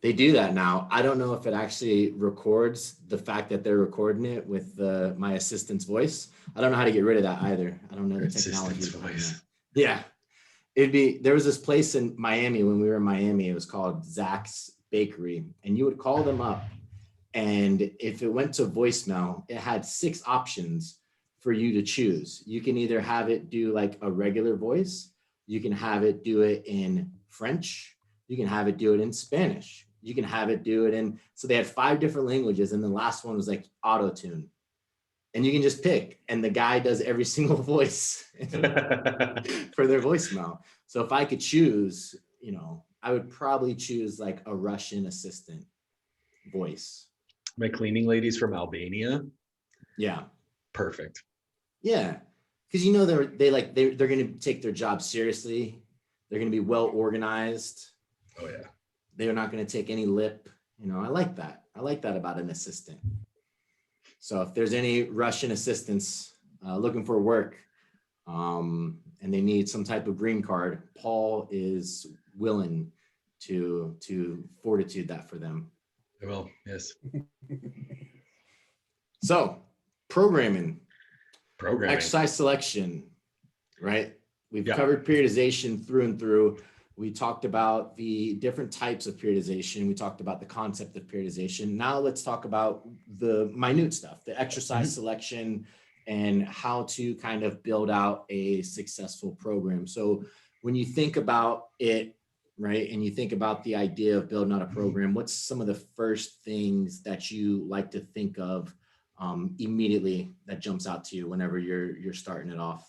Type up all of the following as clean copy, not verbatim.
They do that now. I don't know if it actually records the fact that they're recording it with my assistant's voice. I don't know how to get rid of that either. I don't know the technology behind that. Yeah. There was this place in Miami when we were in Miami. It was called Zach's Bakery. And you would call them up. And if it went to voicemail, it had 6 options for you to choose. You can either have it do like a regular voice. You can have it do it in French. You can have it do it in Spanish. You can have it do it in, so they had 5 different languages. And the last one was like auto tune. And you can just pick, and the guy does every single voice for their voicemail. So if I could choose, I would probably choose like a Russian assistant voice. My cleaning lady's from Albania. Yeah. Perfect. Yeah. Because they're going to take their job seriously. They're going to be well organized. Oh yeah. They're not going to take any lip. I like that. I like that about an assistant. So if there's any Russian assistants looking for work and they need some type of green card, Paul is willing to fortitude that for them. I will, yes. So programming, exercise selection, right? We've covered periodization through and through. We talked about the different types of periodization. We talked about the concept of periodization. Now let's talk about the minute stuff, the exercise selection, and how to kind of build out a successful program. So when you think about it, right, and you think about the idea of building out a program, what's some of the first things that you like to think of immediately that jumps out to you whenever you're starting it off?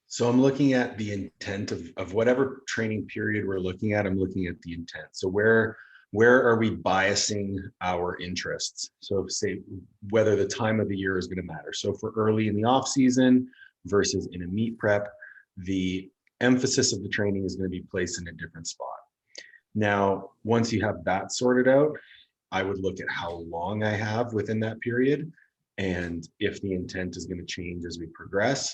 So I'm looking at the intent of whatever training period we're looking at. I'm looking at the intent. So where are we biasing our interests? So say whether the time of the year is going to matter. So for early in the off season versus in a meet prep, the emphasis of the training is going to be placed in a different spot. Now, once you have that sorted out, I would look at how long I have within that period. And if the intent is going to change as we progress,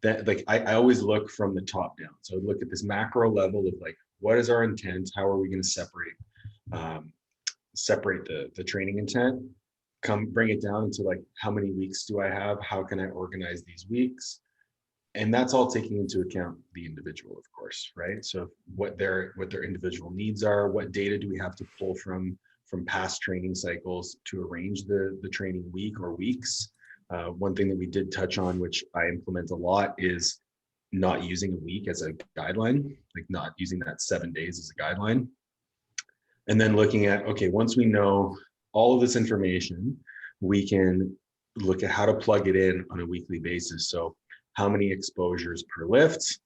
that like I always look from the top down. So I'd look at this macro level of like, what is our intent? How are we going to separate the training intent? Bring it down into like, how many weeks do I have? How can I organize these weeks? And that's all taking into account the individual, of course, right? So what their individual needs are, what data do we have to pull from past training cycles to arrange the training week or weeks. One thing that we did touch on, which I implement a lot, is not using a week as a guideline, like not using that 7 days as a guideline. And then looking at, okay, once we know all of this information, we can look at how to plug it in on a weekly basis. So how many exposures per lift?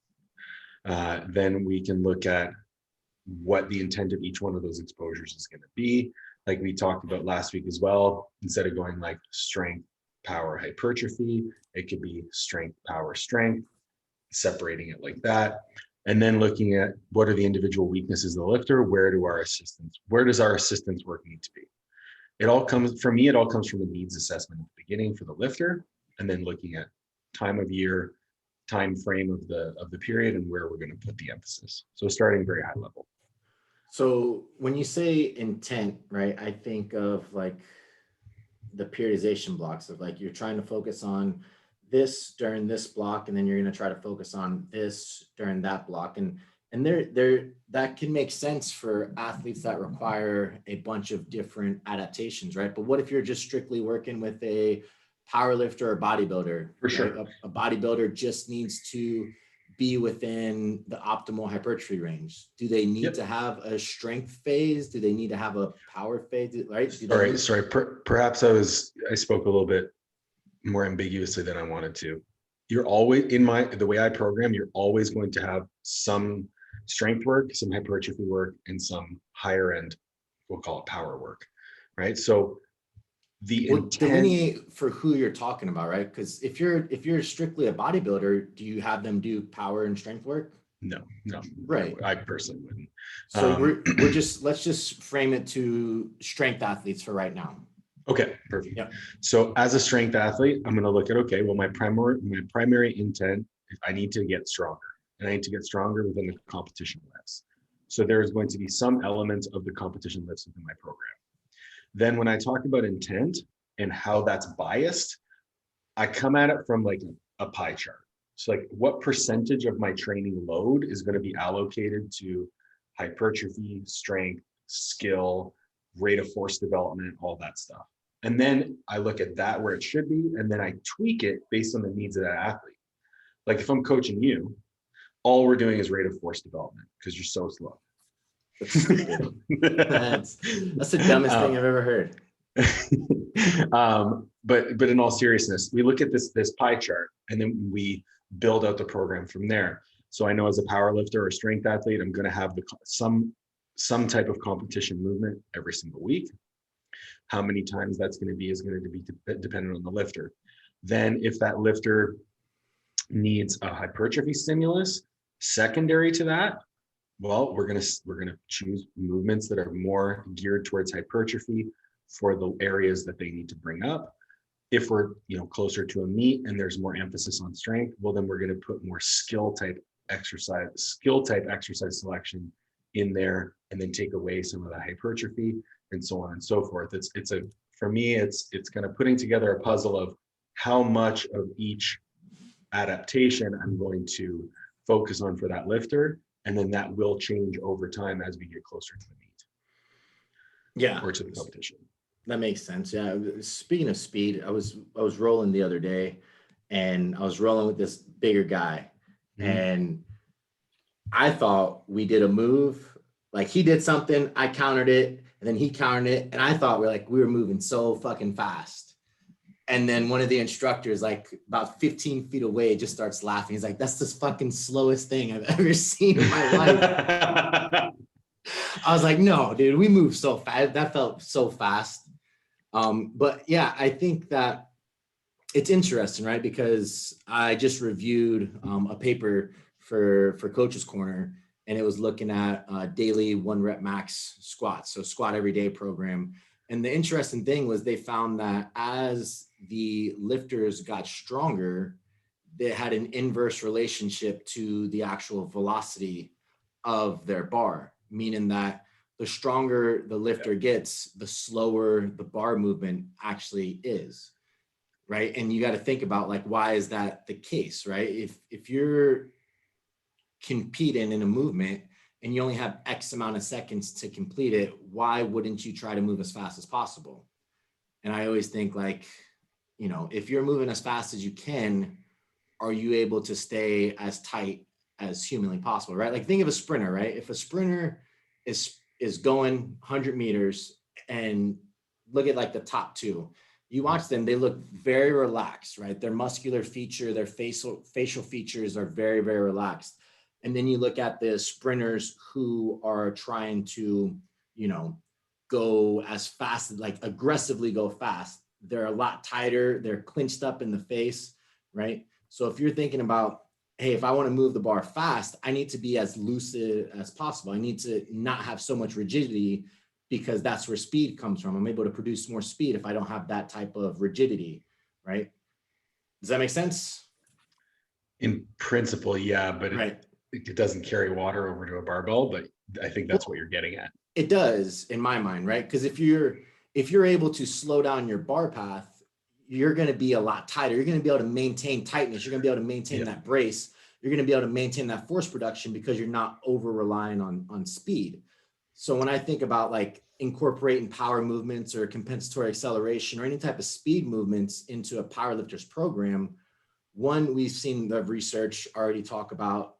Then we can look at what the intent of each one of those exposures is going to be. Like we talked about last week as well, instead of going like strength, power, hypertrophy, it could be strength, power, strength, separating it like that. And then looking at what are the individual weaknesses of the lifter, where does our assistance work need to be? It all comes from a needs assessment at the beginning for the lifter, and then looking at time of year, time frame of the period, and where we're going to put the emphasis. So starting very high level. So when you say intent, right, I think of like the periodization blocks of like, you're trying to focus on this during this block, and then you're going to try to focus on this during that block. And there that can make sense for athletes that require a bunch of different adaptations, right? But what if you're just strictly working with a power lifter or bodybuilder? For sure. Right? A bodybuilder just needs to be within the optimal hypertrophy range. Do they need to have a strength phase? Do they need to have a power phase? Right? Sorry. Perhaps I spoke a little bit more ambiguously than I wanted to. You're always the way I program, you're always going to have some strength work, some hypertrophy work, and some higher end, we'll call it power work, right? So delineate for who you're talking about, right? Because if you're strictly a bodybuilder, do you have them do power and strength work? No. Right. I personally wouldn't. So let's just frame it to strength athletes for right now. Okay, perfect. Yeah. So as a strength athlete, I'm going to look at, okay, well, my primary intent is I need to get stronger, and I need to get stronger within the competition lifts. So there is going to be some element of the competition lifts within my program. Then when I talk about intent and how that's biased, I come at it from like a pie chart. So like what percentage of my training load is going to be allocated to hypertrophy, strength, skill, rate of force development, all that stuff. And then I look at that where it should be, and then I tweak it based on the needs of that athlete. Like if I'm coaching you, all we're doing is rate of force development because you're so slow. That's stupid. That's the dumbest thing I've ever heard. But in all seriousness, we look at this pie chart and then we build out the program from there. So I know as a power lifter or strength athlete, I'm going to have some type of competition movement every single week. How many times that's going to be is going to be dependent on the lifter. Then if that lifter needs a hypertrophy stimulus secondary to that, well, we're going to choose movements that are more geared towards hypertrophy for the areas that they need to bring up. If we're closer to a meet and there's more emphasis on strength, well, then we're going to put more skill type exercise selection in there, and then take away some of the hypertrophy and so on and so forth. For me, it's kind of putting together a puzzle of how much of each adaptation I'm going to focus on for that lifter, and then that will change over time as we get closer to the meet. Yeah. Or to the competition. That makes sense. Yeah. Speaking of speed, I was rolling the other day, and I was rolling with this bigger guy, and I thought we did a move, like he did something, I countered it, and then he countered it, and I thought we were moving so fucking fast. And then one of the instructors, like about 15 feet away, just starts laughing. He's like, "That's the fucking slowest thing I've ever seen in my life." I was like, "No, dude, we move so fast. That felt so fast." But yeah, I think that it's interesting, right? Because I just reviewed a paper for Coach's Corner, and it was looking at daily 1 rep max squats, so squat every day program. And the interesting thing was they found that as the lifters got stronger, they had an inverse relationship to the actual velocity of their bar, meaning that the stronger the lifter gets, the slower the bar movement actually is, right? And you got to think about why is that the case, right? If you're competing in a movement and you only have X amount of seconds to complete it, why wouldn't you try to move as fast as possible? And I always think if you're moving as fast as you can, are you able to stay as tight as humanly possible, right? Like think of a sprinter, right? If a sprinter is going 100 meters and look at the top two, you watch them, they look very relaxed, right? Their muscular feature, their facial features are very, very relaxed. And then you look at the sprinters who are trying to, go as fast, aggressively go fast. They're a lot tighter. They're clinched up in the face, right? So if you're thinking about, hey, if I want to move the bar fast, I need to be as lucid as possible. I need to not have so much rigidity, because that's where speed comes from. I'm able to produce more speed if I don't have that type of rigidity, right? Does that make sense? In principle, yeah, but right. It doesn't carry water over to a barbell, but I think that's what you're getting at. It does in my mind, right? Because if you're able to slow down your bar path, you're going to be a lot tighter. You're going to be able to maintain tightness. You're going to be able to maintain that brace. You're going to be able to maintain that force production because you're not over relying on speed. So when I think about incorporating power movements or compensatory acceleration or any type of speed movements into a powerlifter's program, one, we've seen the research already talk about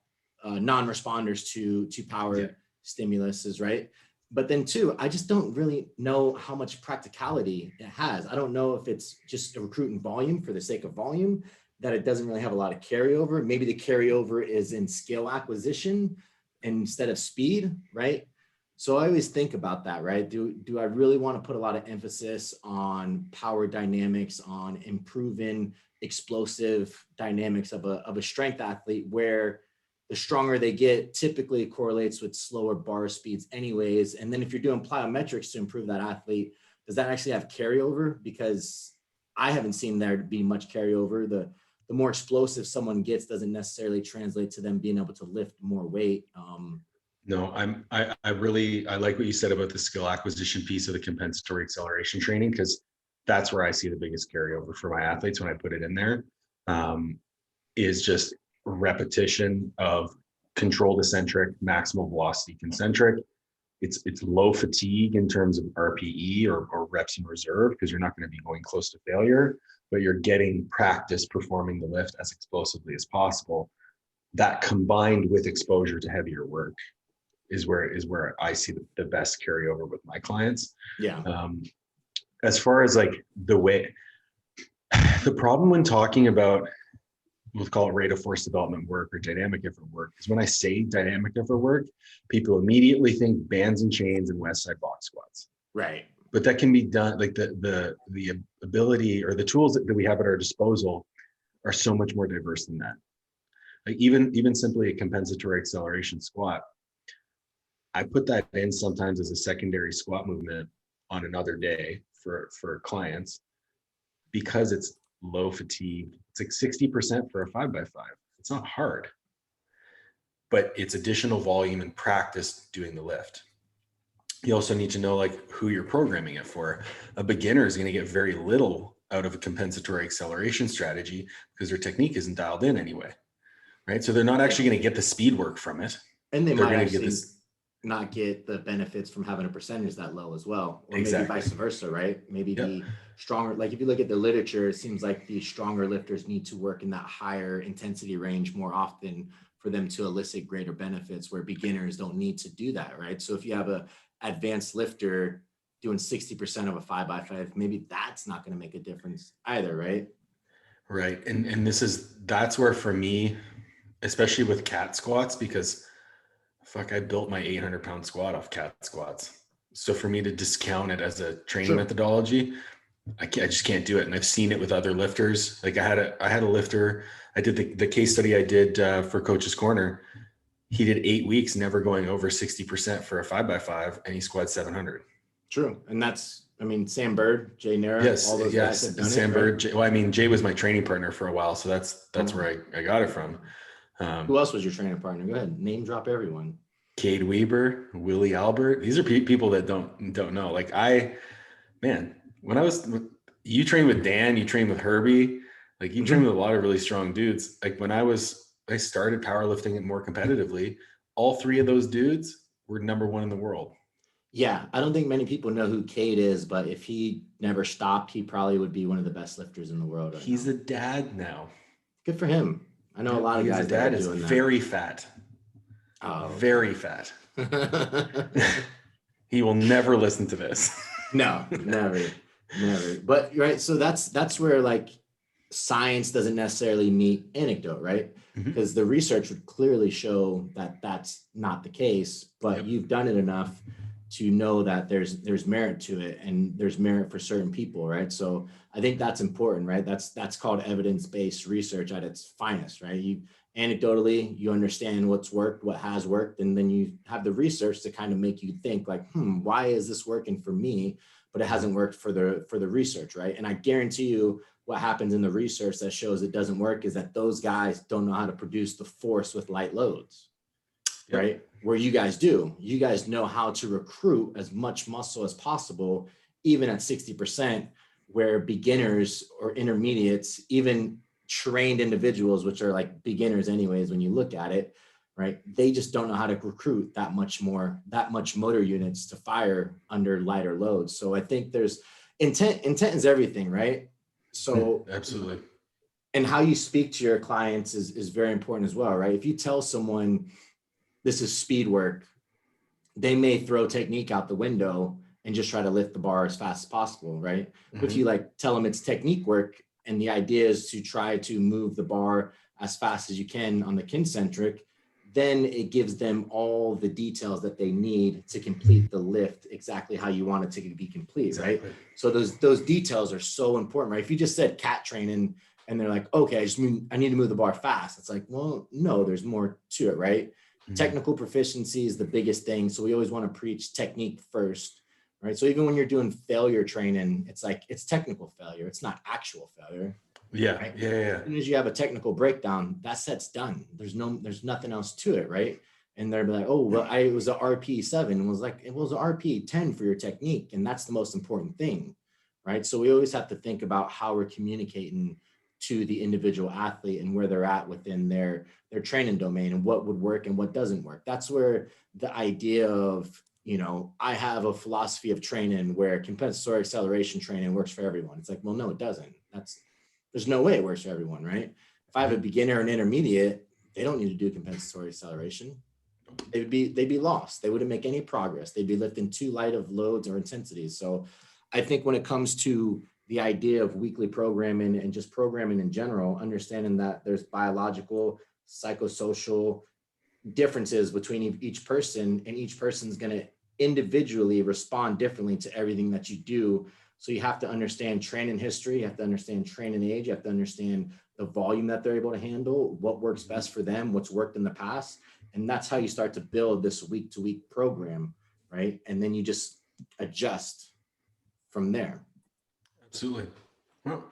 non-responders to power stimuluses, right? But then two, I just don't really know how much practicality it has. I don't know if it's just a recruiting volume for the sake of volume, that it doesn't really have a lot of carryover. Maybe the carryover is in skill acquisition instead of speed, right? So I always think about that, right? Do I really want to put a lot of emphasis on power dynamics, on improving explosive dynamics of a strength athlete, where the stronger they get typically correlates with slower bar speeds anyways? And then if you're doing plyometrics to improve that athlete, does that actually have carryover? Because I haven't seen there to be much carryover. The more explosive someone gets doesn't necessarily translate to them being able to lift more weight. No, I like what you said about the skill acquisition piece of the compensatory acceleration training, because that's where I see the biggest carryover for my athletes when I put it in there. Is just repetition of controlled eccentric, maximal velocity concentric. It's low fatigue in terms of RPE or reps in reserve, because you're not going to be going close to failure, but you're getting practice performing the lift as explosively as possible. That combined with exposure to heavier work is where I see the best carryover with my clients. Yeah. As far as like the problem when talking about, we'll call it rate of force development work or dynamic effort work, is when I say dynamic effort work, people immediately think bands and chains and West Side box squats. Right. But that can be done, like the ability or the tools that we have at our disposal are so much more diverse than that. Like even simply a compensatory acceleration squat, I put that in sometimes as a secondary squat movement on another day for clients, because it's low fatigue. It's like 60% for a 5x5. It's not hard, but it's additional volume and practice doing the lift. You also need to know like who you're programming it for. A beginner is going to get very little out of a compensatory acceleration strategy because their technique isn't dialed in anyway, right? So they're not actually going to get the speed work from it. And they're might going to get this, not get the benefits from having a percentage that low as well, or maybe vice versa, right? Maybe the stronger, like if you look at the literature, it seems like the stronger lifters need to work in that higher intensity range more often for them to elicit greater benefits, where beginners don't need to do that, right? So if you have a advanced lifter doing 60% of a 5x5, maybe that's not going to make a difference either, right? Right. And that's where for me, especially with cat squats, because I built my 800-pound squat off cat squats. So for me to discount it as a training methodology, I just can't do it. And I've seen it with other lifters. Like I had a lifter, I did the case study I did for Coach's Corner. He did 8 weeks, never going over 60% for a 5x5, and he squatted 700. True. And that's, I mean, Sam Bird, Jay Nera, all those guys have done Sam it. Bird. Right? Jay, well, I mean, Jay was my training partner for a while, so that's where I got it from. Who else was your training partner? Go ahead, name drop everyone. Cade Weber, Willie Albert. These are people that don't know. Like you train with Dan, you train with Herbie, like you train with a lot of really strong dudes. Like when I started powerlifting it more competitively, all three of those dudes were number one in the world. Yeah, I don't think many people know who Cade is, but if he never stopped, he probably would be one of the best lifters in the world. He's a dad now. Good for him. I know a lot of guys that are doing that. Very fat. Oh, very fat. He will never listen to this. No, never. But right, so that's where like science doesn't necessarily meet anecdote, right? Because the research would clearly show that that's not the case, but you've done it enough to know that there's merit to it, and there's merit for certain people, right? So I think that's important, right? That's called evidence-based research at its finest, right? You anecdotally, you understand what's worked, what has worked, and then you have the research to kind of make you think like, why is this working for me, but it hasn't worked for the research, right? And I guarantee you what happens in the research that shows it doesn't work is that those guys don't know how to produce the force with light loads, right? Where you guys do. You guys know how to recruit as much muscle as possible, even at 60%, where beginners or intermediates, even trained individuals, which are like beginners anyways, when you look at it, right? They just don't know how to recruit that much motor units to fire under lighter loads. So I think there's intent is everything, right? So absolutely. And how you speak to your clients is very important as well, right? If you tell someone this is speed work, they may throw technique out the window and just try to lift the bar as fast as possible, right? But if you like tell them it's technique work and the idea is to try to move the bar as fast as you can on the concentric, then it gives them all the details that they need to complete the lift exactly how you want it to be complete, right? So those details are so important, right? If you just said cat training and they're like, okay, I need to move the bar fast. It's like, well, no, there's more to it, right? Technical proficiency is the biggest thing. So we always want to preach technique first, right? So even when you're doing failure training, it's like, it's technical failure. It's not actual failure. Yeah. Right? Yeah. As soon as you have a technical breakdown, that set's done. There's nothing else to it, right? And they're like, oh, well, it was a RP7. And was like, it was a RP10 for your technique. And that's the most important thing, right? So we always have to think about how we're communicating to the individual athlete and where they're at within their training domain and what would work and what doesn't work. That's where the idea of, I have a philosophy of training where compensatory acceleration training works for everyone. It's like, well, no, it doesn't. There's no way it works for everyone, right? If I have a beginner and intermediate, they don't need to do compensatory acceleration. They'd be lost. They wouldn't make any progress. They'd be lifting too light of loads or intensities. So I think when it comes to the idea of weekly programming and just programming in general, understanding that there's biological, psychosocial differences between each person, and each person's going to individually respond differently to everything that you do. So you have to understand training history, you have to understand training age, you have to understand the volume that they're able to handle, what works best for them, what's worked in the past. And that's how you start to build this week-to-week program, right? And then you just adjust from there. Absolutely. Well,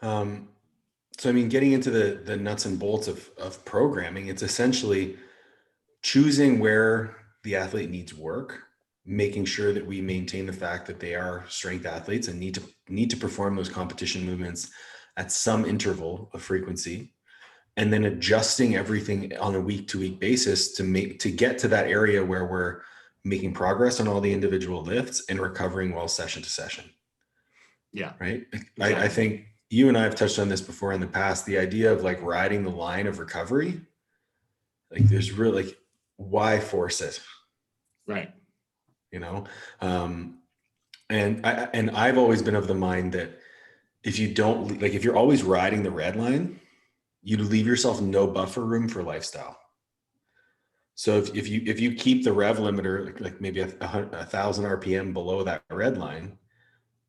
so I mean, getting into the nuts and bolts of programming, it's essentially choosing where the athlete needs work, making sure that we maintain the fact that they are strength athletes and need to perform those competition movements at some interval of frequency, and then adjusting everything on a week-to-week basis to get to that area where we're making progress on all the individual lifts and recovering well session to session. Yeah. Right. Exactly. I think you and I have touched on this before in the past, the idea of like riding the line of recovery. Like there's really, like, why force it? Right. And I've always been of the mind that if you're always riding the red line, you leave yourself no buffer room for lifestyle. So if you keep the rev limiter like maybe 1,000 RPM below that red line,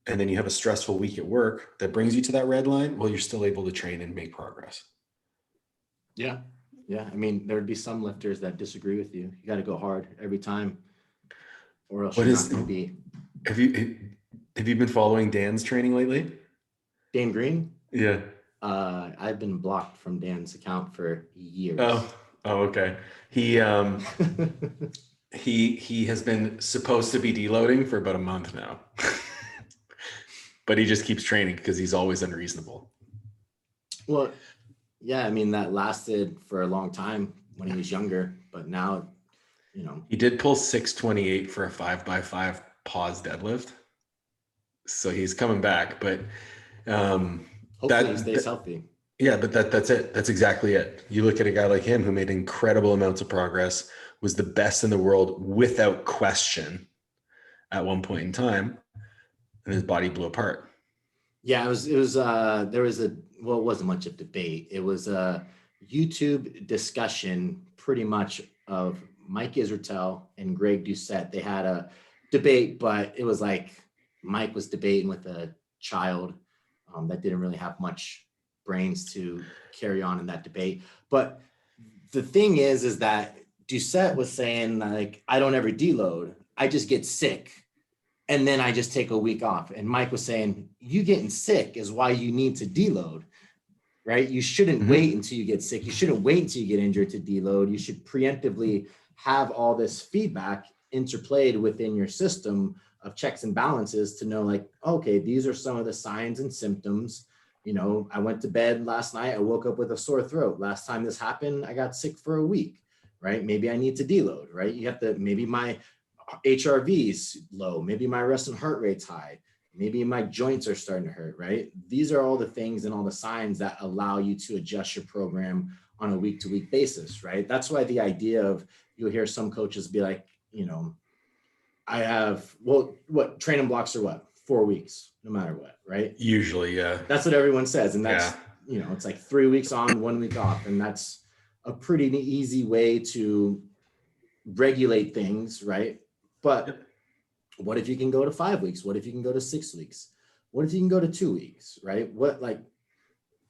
and then you have a stressful week at work that brings you to that red line, well, you're still able to train and make progress. Yeah. Yeah. I mean, there would be some lifters that disagree with you. You got to go hard every time, or else you're not going to be. Have you been following Dan's training lately? Dan Green? Yeah. I've been blocked from Dan's account for years. Oh, okay. He has been supposed to be deloading for about a month now. But he just keeps training because he's always unreasonable. Well, yeah, I mean, that lasted for a long time when he was younger, but now, He did pull 628 for a 5x5 pause deadlift. So he's coming back, but hopefully he stays healthy. Yeah, but that's it. That's exactly it. You look at a guy like him who made incredible amounts of progress, was the best in the world without question at one point in time, and his body blew apart. Yeah, it wasn't much of debate. It was a YouTube discussion pretty much of Mike Israetel and Greg Doucette. They had a debate, but it was like Mike was debating with a child that didn't really have much brains to carry on in that debate. But the thing is that Doucette was saying, like, I don't ever deload. I just get sick. And then I just take a week off. And Mike was saying, you getting sick is why you need to deload, right? You shouldn't wait until you get sick. You shouldn't wait until you get injured to deload. You should preemptively have all this feedback interplayed within your system of checks and balances to know, like, okay, these are some of the signs and symptoms. I went to bed last night. I woke up with a sore throat. Last time this happened, I got sick for a week, right? Maybe I need to deload, right? You have to, maybe my HRV's low, maybe my resting heart rate's high, maybe my joints are starting to hurt, right? These are all the things and all the signs that allow you to adjust your program on a week-to-week basis, right? That's why the idea of, you'll hear some coaches be like, I have, training blocks are what? 4 weeks, no matter what, right? Usually, yeah. That's what everyone says. And that's, it's like 3 weeks on, 1 week off. And that's a pretty easy way to regulate things, right? But what if you can go to 5 weeks? What if you can go to 6 weeks? What if you can go to 2 weeks, right?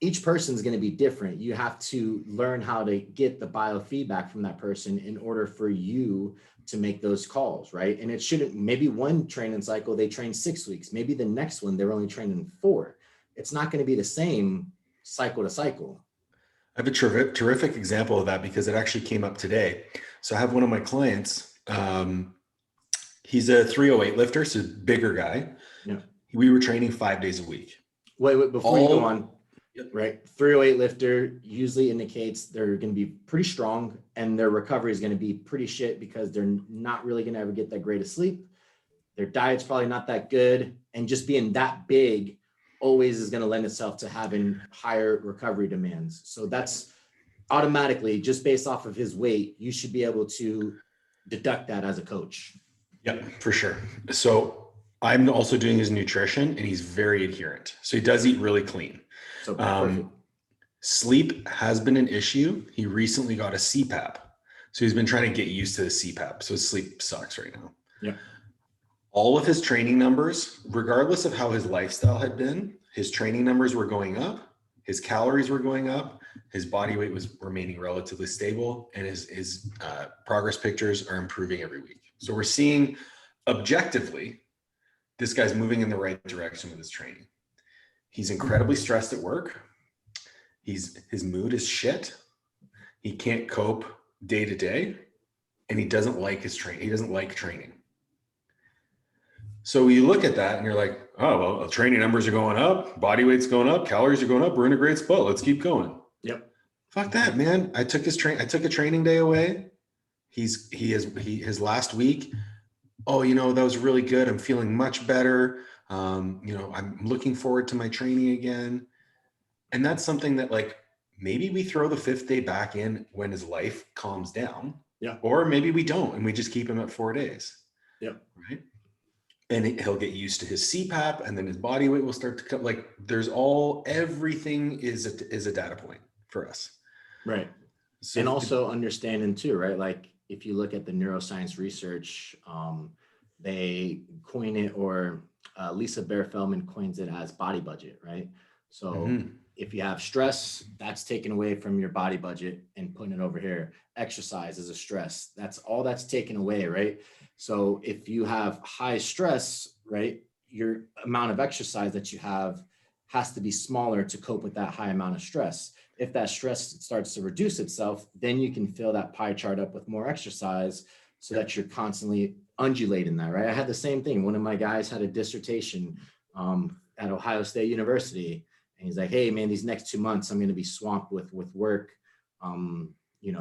Each person's going to be different. You have to learn how to get the biofeedback from that person in order for you to make those calls, right? And it shouldn't, maybe one training cycle, they train 6 weeks. Maybe the next one, they're only training 4. It's not going to be the same cycle to cycle. I have a terrific example of that because it actually came up today. So I have one of my clients, he's a 308 lifter, so bigger guy. Yeah. We were training 5 days a week. Wait, before you go on, right? 308 lifter usually indicates they're going to be pretty strong and their recovery is going to be pretty shit because they're not really going to ever get that great of sleep. Their diet's probably not that good. And just being that big always is going to lend itself to having higher recovery demands. So that's automatically, just based off of his weight, you should be able to deduct that as a coach. Yep, for sure. So I'm also doing his nutrition and he's very adherent. So he does eat really clean. So perfect. Sleep has been an issue. He recently got a CPAP. So he's been trying to get used to the CPAP. So his sleep sucks right now. Yeah. All of his training numbers, regardless of how his lifestyle had been, his training numbers were going up, his calories were going up, his body weight was remaining relatively stable, and his progress pictures are improving every week. So we're seeing objectively, this guy's moving in the right direction with his training. He's incredibly stressed at work. His mood is shit. He can't cope day to day, and he doesn't like his training. He doesn't like training. So you look at that and you're like, oh, well, training numbers are going up, body weight's going up, calories are going up. We're in a great spot. Let's keep going. Yep. Fuck that, man. I took a training day away. His last week. Oh, that was really good. I'm feeling much better. I'm looking forward to my training again. And that's something that like, maybe we throw the 5th day back in when his life calms down. Yeah. Or maybe we don't, and we just keep him at 4 days. Yep. Right. And he'll get used to his CPAP, and then his body weight will start to come. Like everything is a data point for us. Right. So, and also understanding too, right? Like if you look at the neuroscience research, they coin it, or Lisa Bear-Feldman coins it as body budget, right? So if you have stress, that's taken away from your body budget and putting it over here. Exercise is a stress. That's all that's taken away, right? So if you have high stress, right, your amount of exercise that you have has to be smaller to cope with that high amount of stress. If that stress starts to reduce itself, then you can fill that pie chart up with more exercise so that you're constantly undulating that, right? I had the same thing. One of my guys had a dissertation at Ohio State University. And he's like, hey, man, these next 2 months, I'm going to be swamped with work.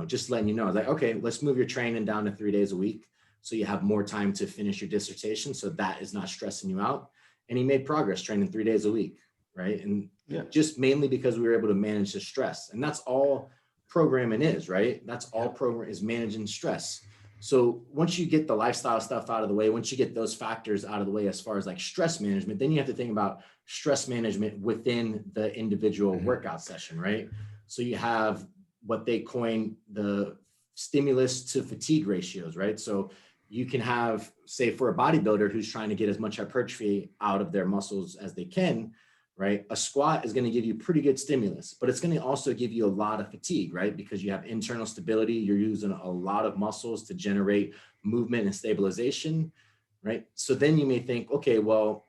Just letting you know. I was like, okay, let's move your training down to 3 days a week, so you have more time to finish your dissertation. So that is not stressing you out. And he made progress training 3 days a week, right? And just mainly because we were able to manage the stress. And that's all programming is, right? That's all program is, managing stress. So once you get the lifestyle stuff out of the way, once you get those factors out of the way as far as like stress management, then you have to think about stress management within the individual workout session, right? So you have what they coin the stimulus to fatigue ratios, right? So you can have, say, for a bodybuilder who's trying to get as much hypertrophy out of their muscles as they can, right? A squat is going to give you pretty good stimulus, but it's going to also give you a lot of fatigue, right? Because you have internal stability. You're using a lot of muscles to generate movement and stabilization, right? So then you may think, okay, well,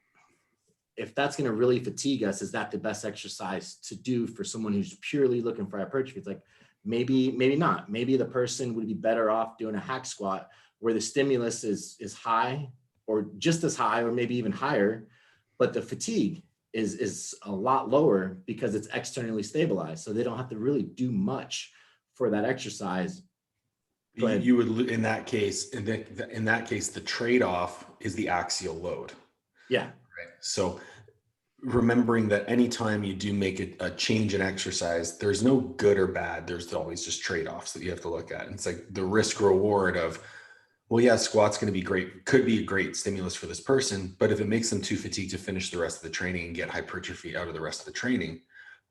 if that's going to really fatigue us, is that the best exercise to do for someone who's purely looking for hypertrophy? It's like, maybe not. Maybe the person would be better off doing a hack squat where the stimulus is high or just as high or maybe even higher, but the fatigue is a lot lower because it's externally stabilized. So they don't have to really do much for that exercise. You would, in that case, the trade-off is the axial load. Yeah. Right. So remembering that anytime you do make a change in exercise, there's no good or bad. There's always just trade-offs that you have to look at. And it's like the risk reward of, well, yeah, squat's going to be great, could be a great stimulus for this person, but if it makes them too fatigued to finish the rest of the training and get hypertrophy out of the rest of the training,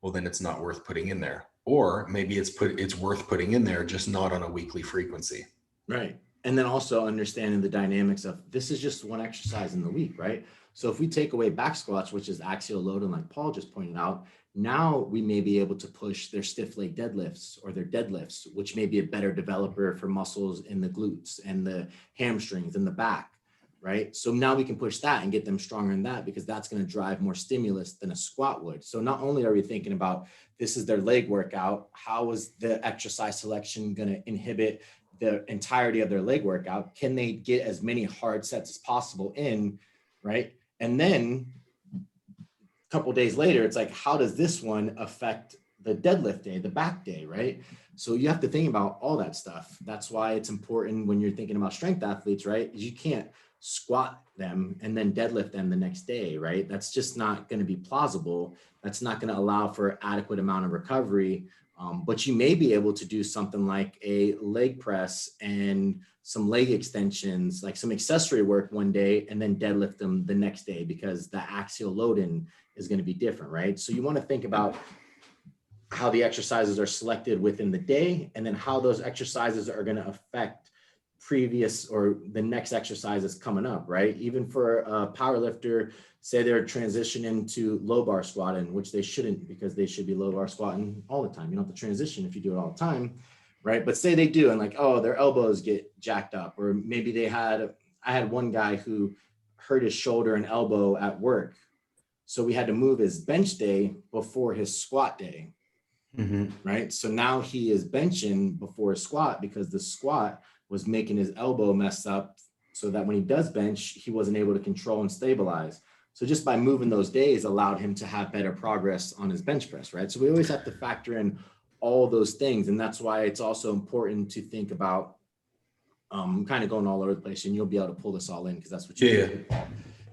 well, then it's not worth putting in there. Or maybe it's worth putting in there, just not on a weekly frequency. Right. And then also understanding the dynamics of this is just one exercise in the week, right? So if we take away back squats, which is axial load, and like Paul just pointed out, now we may be able to push their stiff leg deadlifts or their deadlifts, which may be a better developer for muscles in the glutes and the hamstrings and the back, right? So now we can push that and get them stronger in that, because that's going to drive more stimulus than a squat would. So not only are we thinking about this is their leg workout, how is the exercise selection going to inhibit the entirety of their leg workout? Can they get as many hard sets as possible in, right? And then a couple days later, it's like, how does this one affect the deadlift day, the back day, right? So you have to think about all that stuff. That's why it's important when you're thinking about strength athletes, right? You can't squat them and then deadlift them the next day, right? That's just not going to be plausible. That's not going to allow for adequate amount of recovery. But you may be able to do something like a leg press and some leg extensions, like some accessory work one day, and then deadlift them the next day because the axial loading is going to be different, right? So you want to think about how the exercises are selected within the day, and then how those exercises are going to affect previous or the next exercises coming up, right? Even for a power lifter, say they're transitioning to low bar squatting, which they shouldn't, because they should be low bar squatting all the time. You don't have to transition if you do it all the time, right? But say they do, and like, oh, their elbows get jacked up, or maybe I had one guy who hurt his shoulder and elbow at work. So we had to move his bench day before his squat day. Right. So now he is benching before a squat because the squat was making his elbow mess up, so that when he does bench, he wasn't able to control and stabilize. So just by moving those days allowed him to have better progress on his bench press. Right. So we always have to factor in all those things. And that's why it's also important to think about kind of going all over the place, and you'll be able to pull this all in because that's what you do.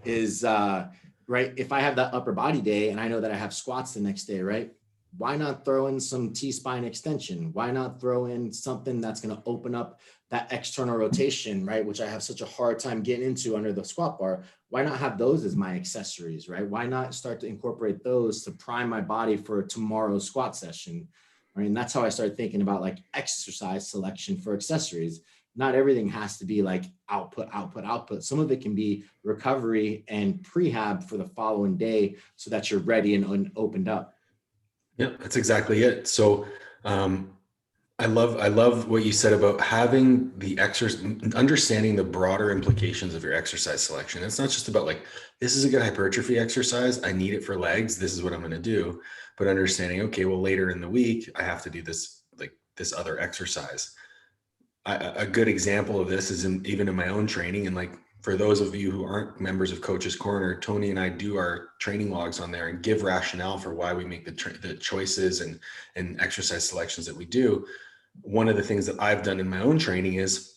Is right. If I have that upper body day and I know that I have squats the next day, right? Why not throw in some T-spine extension? Why not throw in something that's going to open up that external rotation, right? Which I have such a hard time getting into under the squat bar. Why not have those as my accessories, right? Why not start to incorporate those to prime my body for tomorrow's squat session, right? And that's how I started thinking about like exercise selection for accessories. Not everything has to be like output, output, output. Some of it can be recovery and prehab for the following day so that you're ready and opened up. Yeah, that's exactly it. So I love what you said about having the exercise, understanding the broader implications of your exercise selection. It's not just about like, this is a good hypertrophy exercise, I need it for legs, this is what I'm going to do. But understanding, okay, well, later in the week, I have to do this, like this other exercise. A good example of this is even in my own training. And like, for those of you who aren't members of Coach's Corner, Tony and I do our training logs on there and give rationale for why we make the choices and exercise selections that we do. One of the things that I've done in my own training is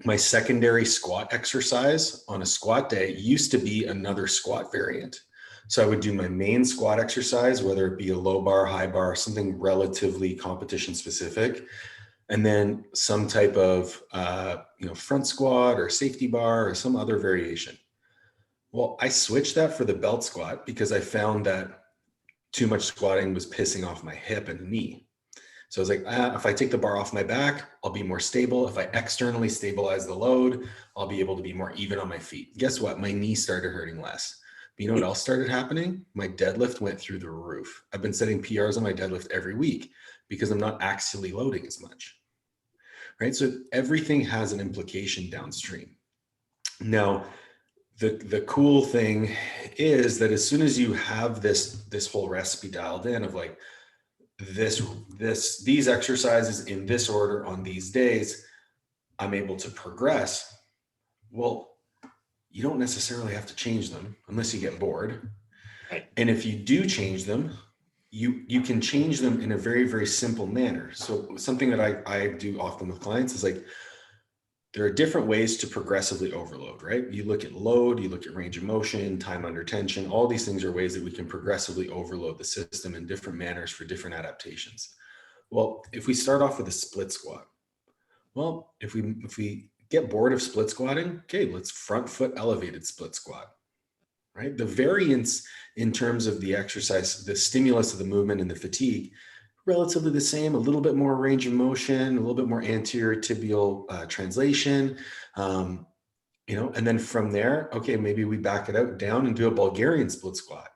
my secondary squat exercise on a squat day used to be another squat variant. So I would do my main squat exercise, whether it be a low bar, high bar, something relatively competition specific, and then some type of front squat or safety bar or some other variation. Well, I switched that for the belt squat because I found that too much squatting was pissing off my hip and knee. So I was like, if I take the bar off my back, I'll be more stable. If I externally stabilize the load, I'll be able to be more even on my feet. Guess what? My knee started hurting less. But you know what else started happening? My deadlift went through the roof. I've been setting PRs on my deadlift every week because I'm not axially loading as much. Right? So everything has an implication downstream. Now, the cool thing is that as soon as you have this whole recipe dialed in of like these exercises in this order on these days, I'm able to progress. Well, you don't necessarily have to change them unless you get bored. Right. And if you do change them, you can change them in a very, very simple manner. So something that I do often with clients is like, there are different ways to progressively overload, right? You look at load, you look at range of motion, time under tension, all these things are ways that we can progressively overload the system in different manners for different adaptations. Well, if we start off with a split squat, well, if we get bored of split squatting, okay, let's front foot elevated split squat, right? The variance in terms of the exercise, the stimulus of the movement and the fatigue, relatively the same, a little bit more range of motion, a little bit more anterior tibial translation, and then from there, okay, maybe we back it out down and do a Bulgarian split squat.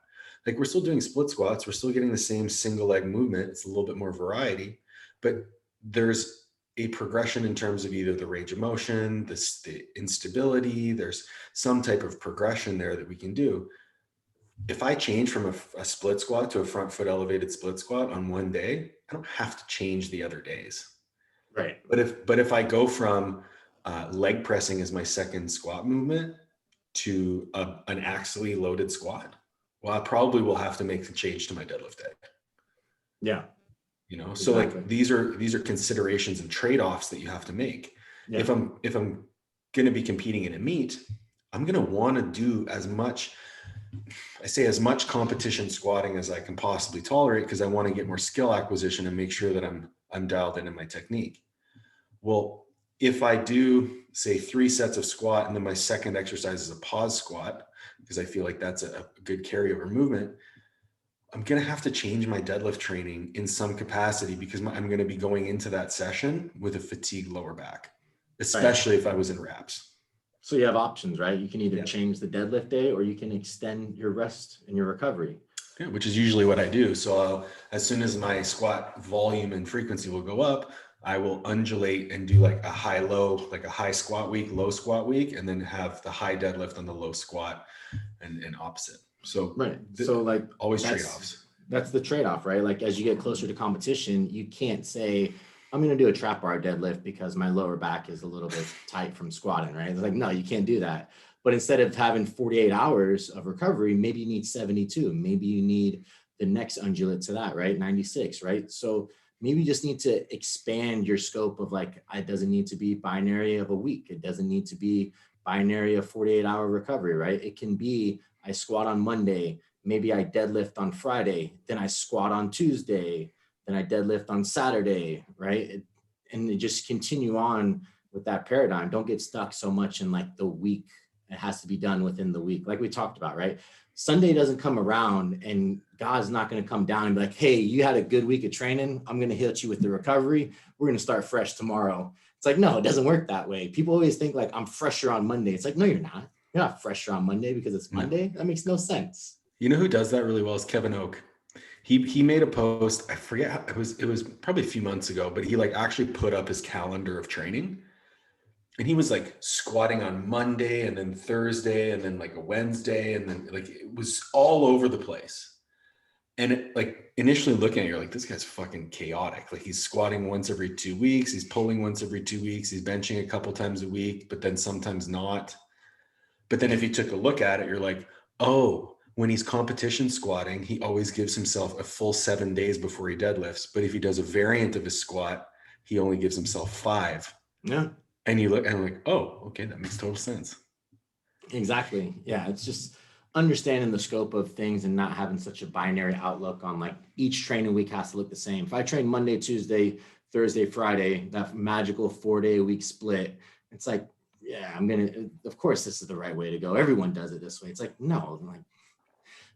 Like we're still doing split squats, we're still getting the same single leg movement. It's a little bit more variety, but there's a progression in terms of either the range of motion, the instability, there's some type of progression there that we can do. If I change from a split squat to a front foot elevated split squat on one day, I don't have to change the other days. Right. But if I go from leg pressing as my second squat movement to an axially loaded squat, well, I probably will have to make the change to my deadlift day. Yeah. So Exactly. like these are considerations and trade-offs that you have to make. Yeah. If I'm going to be competing in a meet, I'm going to want to do as much competition squatting as I can possibly tolerate, because I want to get more skill acquisition and make sure that I'm dialed in my technique. Well, if I do say 3 sets of squat and then my second exercise is a pause squat, because I feel like that's a good carryover movement, I'm going to have to change my deadlift training in some capacity, because I'm going to be going into that session with a fatigued lower back, especially if I was in reps. So you have options, right? You can either change the deadlift day, or you can extend your rest and your recovery. Yeah, which is usually what I do. So as soon as my squat volume and frequency will go up, I will undulate and do like a high-low, like a high squat week, low squat week, and then have the high deadlift on the low squat and opposite. So right. So like always trade-offs. That's the trade-off, right? Like as you get closer to competition, you can't say, I'm going to do a trap bar deadlift because my lower back is a little bit tight from squatting, right? It's like, no, you can't do that. But instead of having 48 hours of recovery, maybe you need 72. Maybe you need the next undulate to that, right? 96, right? So maybe you just need to expand your scope of like, it doesn't need to be binary of a week. It doesn't need to be binary of 48-hour recovery, right? It can be, I squat on Monday, maybe I deadlift on Friday, then I squat on Tuesday, then I deadlift on Saturday, right? And just continue on with that paradigm. Don't get stuck so much in like the week. It has to be done within the week. Like we talked about, right? Sunday doesn't come around and God's not going to come down and be like, hey, you had a good week of training. I'm going to hit you with the recovery. We're going to start fresh tomorrow. It's like, no, it doesn't work that way. People always think like I'm fresher on Monday. It's like, no, you're not. You're not fresher on Monday because it's Monday. That makes no sense. You know who does that really well is Kevin Oak. He made a post. I forget how, it was probably a few months ago, but he like actually put up his calendar of training, and he was like squatting on Monday and then Thursday and then like a Wednesday, and then like it was all over the place. And it, like initially looking at it, you're like, this guy's fucking chaotic. Like he's squatting once every 2 weeks, he's pulling once every 2 weeks, he's benching a couple times a week, but then sometimes not. But then if you took a look at it, you're like, oh, when he's competition squatting, he always gives himself a full 7 days before he deadlifts. But if he does a variant of his squat, he only gives himself 5. Yeah. And you look and I'm like, oh, okay, that makes total sense. Exactly. Yeah. It's just understanding the scope of things and not having such a binary outlook on like each training week has to look the same. If I train Monday, Tuesday, Thursday, Friday, that magical 4-day-a-week split, it's like, yeah, of course, this is the right way to go. Everyone does it this way. It's like, no, like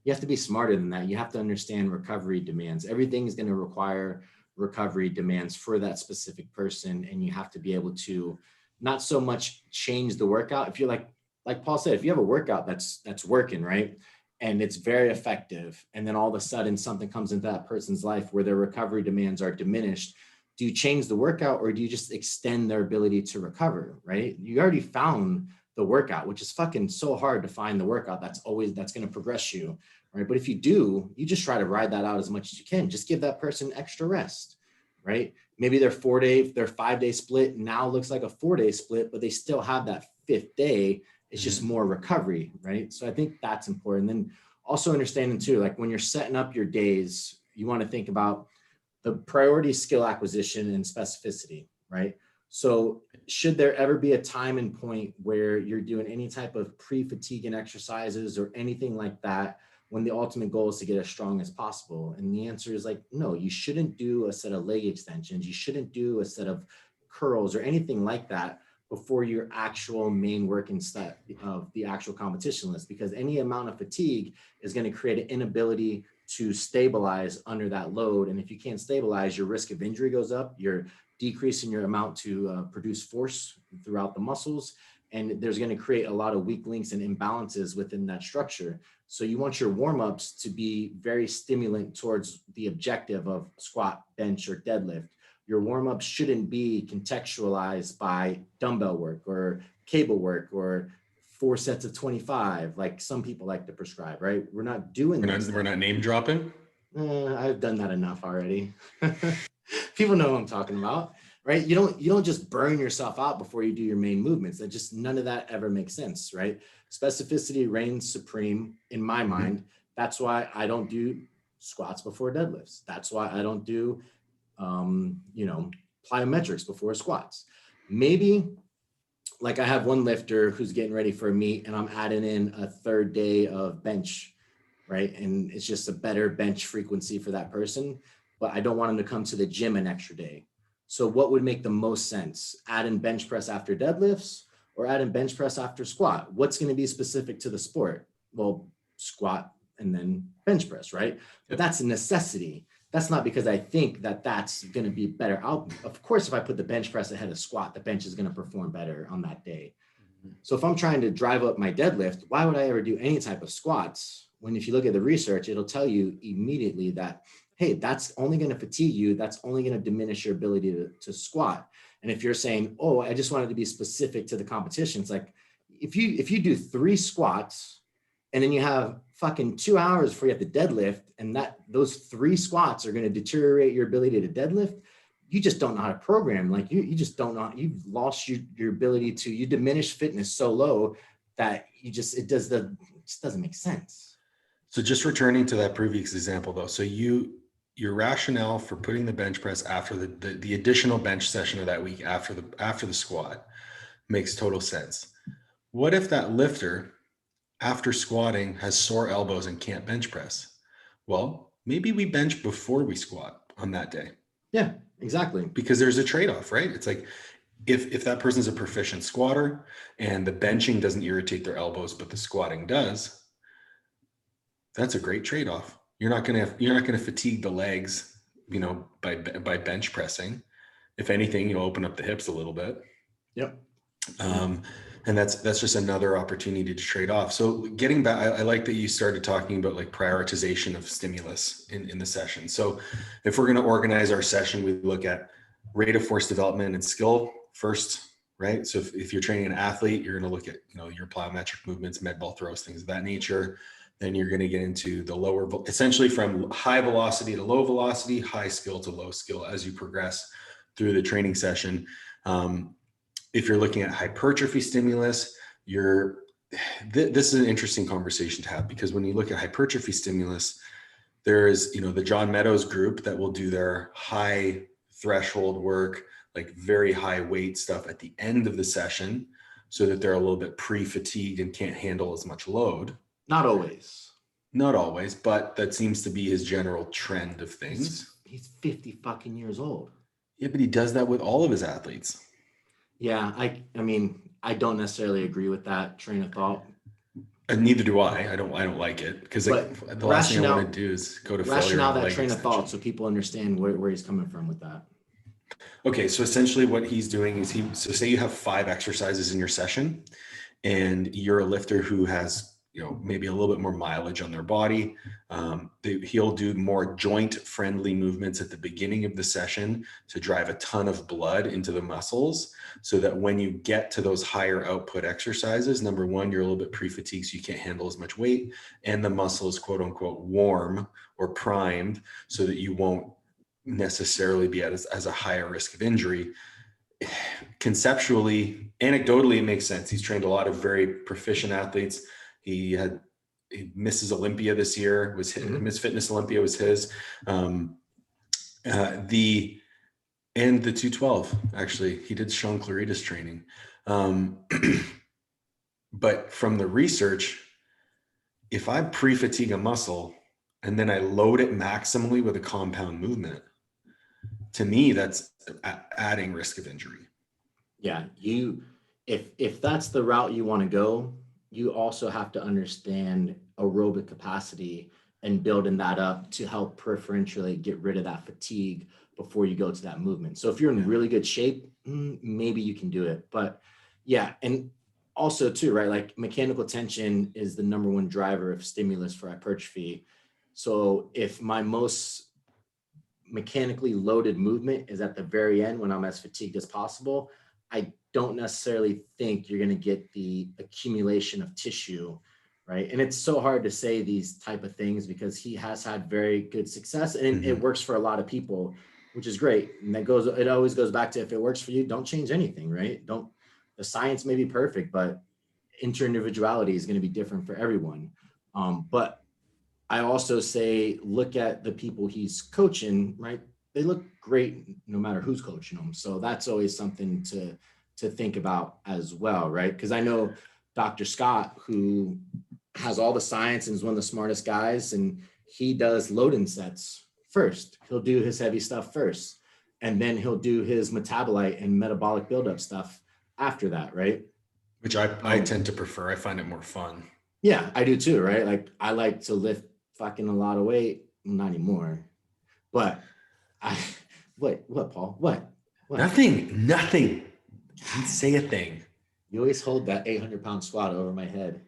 you have to be smarter than that. You have to understand recovery demands. Everything is going to require recovery demands for that specific person. And you have to be able to not so much change the workout. If you're like Paul said, if you have a workout that's working, right, and it's very effective, and then all of a sudden something comes into that person's life where their recovery demands are diminished, do you change the workout or do you just extend their ability to recover, right? You already found the workout, which is fucking so hard to find the workout that's going to progress you, right? But if you do, you just try to ride that out as much as you can. Just give that person extra rest, right? Maybe their 5-day split now looks like a 4-day split, but they still have that 5th day. It's just more recovery, right? So I think that's important. Then also understanding too, like when you're setting up your days, you want to think about the priority, skill acquisition, and specificity, right? So should there ever be a time and point where you're doing any type of pre-fatiguing exercises or anything like that when the ultimate goal is to get as strong as possible? And the answer is like, no, you shouldn't do a set of leg extensions. You shouldn't do a set of curls or anything like that before your actual main working set of the actual competition list, because any amount of fatigue is going to create an inability to stabilize under that load. And if you can't stabilize, your risk of injury goes up, you're decreasing your amount to produce force throughout the muscles. And there's going to create a lot of weak links and imbalances within that structure. So you want your warm-ups to be very stimulant towards the objective of squat, bench, or deadlift. Your warm-up shouldn't be contextualized by dumbbell work or cable work or 4 sets of 25, like some people like to prescribe, right? We're not doing that. We're not name dropping. I've done that enough already. People know what I'm talking about. right? You don't just burn yourself out before you do your main movements. That just, none of that ever makes sense, right? Specificity reigns supreme in my mind. That's why I don't do squats before deadlifts. That's why I don't do, plyometrics before squats. Maybe like I have one lifter who's getting ready for a meet and I'm adding in a third day of bench, right? And it's just a better bench frequency for that person, but I don't want them to come to the gym an extra day. So what would make the most sense? Add in bench press after deadlifts or add in bench press after squat? What's going to be specific to the sport? Well, squat and then bench press, right? But that's a necessity. That's not because I think that that's going to be better out. Of course, if I put the bench press ahead of squat, the bench is going to perform better on that day. So if I'm trying to drive up my deadlift, why would I ever do any type of squats? When if you look at the research, it'll tell you immediately that, hey, that's only going to fatigue you. That's only going to diminish your ability to squat. And if you're saying, oh, I just wanted to be specific to the competition, it's like, if you do 3 squats and then you have fucking 2 hours before you have to deadlift, and that those 3 squats are going to deteriorate your ability to deadlift, you just don't know how to program. Like you just don't know. You've lost your ability to, you diminish fitness so low that it just doesn't make sense. So just returning to that previous example though, so your rationale for putting the bench press after the additional bench session of that week after the squat makes total sense. What if that lifter after squatting has sore elbows and can't bench press? Well, maybe we bench before we squat on that day. Yeah, exactly. Because there's a trade-off, right? It's like if that person's a proficient squatter and the benching doesn't irritate their elbows, but the squatting does, that's a great trade-off. You're not gonna fatigue the legs, by bench pressing. If anything, you'll open up the hips a little bit. Yep. And that's just another opportunity to trade off. So getting back, I like that you started talking about like prioritization of stimulus in the session. So if we're going to organize our session, we look at rate of force development and skill first, right? So if you're training an athlete, you're going to look at, your plyometric movements, med ball throws, things of that nature. Then you're going to get into the lower, essentially from high velocity to low velocity, high skill to low skill as you progress through the training session. If you're looking at hypertrophy stimulus, this is an interesting conversation to have, because when you look at hypertrophy stimulus, there's, the John Meadows group that will do their high threshold work, like very high weight stuff at the end of the session so that they're a little bit pre-fatigued and can't handle as much load. Not always. Not always, but that seems to be his general trend of things. He's 50 fucking years old. Yeah, but he does that with all of his athletes. Yeah, I mean, I don't necessarily agree with that train of thought. And neither do I. I don't like it, because the last thing I want to do is go to rationale that train of thought so people understand where he's coming from with that. Okay, so essentially what he's doing is so say you have 5 exercises in your session and you're a lifter who has maybe a little bit more mileage on their body. He'll do more joint friendly movements at the beginning of the session to drive a ton of blood into the muscles, so that when you get to those higher output exercises, number one, you're a little bit pre-fatigued, so you can't handle as much weight, and the muscle is quote unquote warm or primed, so that you won't necessarily be at as a higher risk of injury. Conceptually, anecdotally, it makes sense. He's trained a lot of very proficient athletes. He misses Olympia this year, Miss Fitness Olympia was his. The 212, actually, he did Sean Clarita's training. But from the research, if I pre-fatigue a muscle and then I load it maximally with a compound movement, to me, that's adding risk of injury. Yeah, if that's the route you want to go, you also have to understand aerobic capacity and building that up to help preferentially get rid of that fatigue before you go to that movement. So if you're in really good shape, maybe you can do it. But yeah, and also too, right? Like mechanical tension is the number one driver of stimulus for hypertrophy. So if my most mechanically loaded movement is at the very end when I'm as fatigued as possible, I don't necessarily think you're going to get the accumulation of tissue, right? And it's so hard to say these type of things because he has had very good success and it works for a lot of people. which is great. And it always goes back to, if it works for you, don't change anything, right? The science may be perfect, but interindividuality is going to be different for everyone. But I also say, look at the people he's coaching, right? They look great no matter who's coaching them. So that's always something to think about as well, right? Because I know Dr. Scott, who has all the science and is one of the smartest guys, and he does loading sets first. He'll do his heavy stuff first, and then he'll do his metabolite and metabolic buildup stuff after that, right? Which I tend to prefer. I find it more fun. Yeah, I do too, right? Like, I like to lift fucking a lot of weight. Not anymore, but what, Paul? What? Nothing. Didn't say a thing. You always hold that 800-pound squat over my head.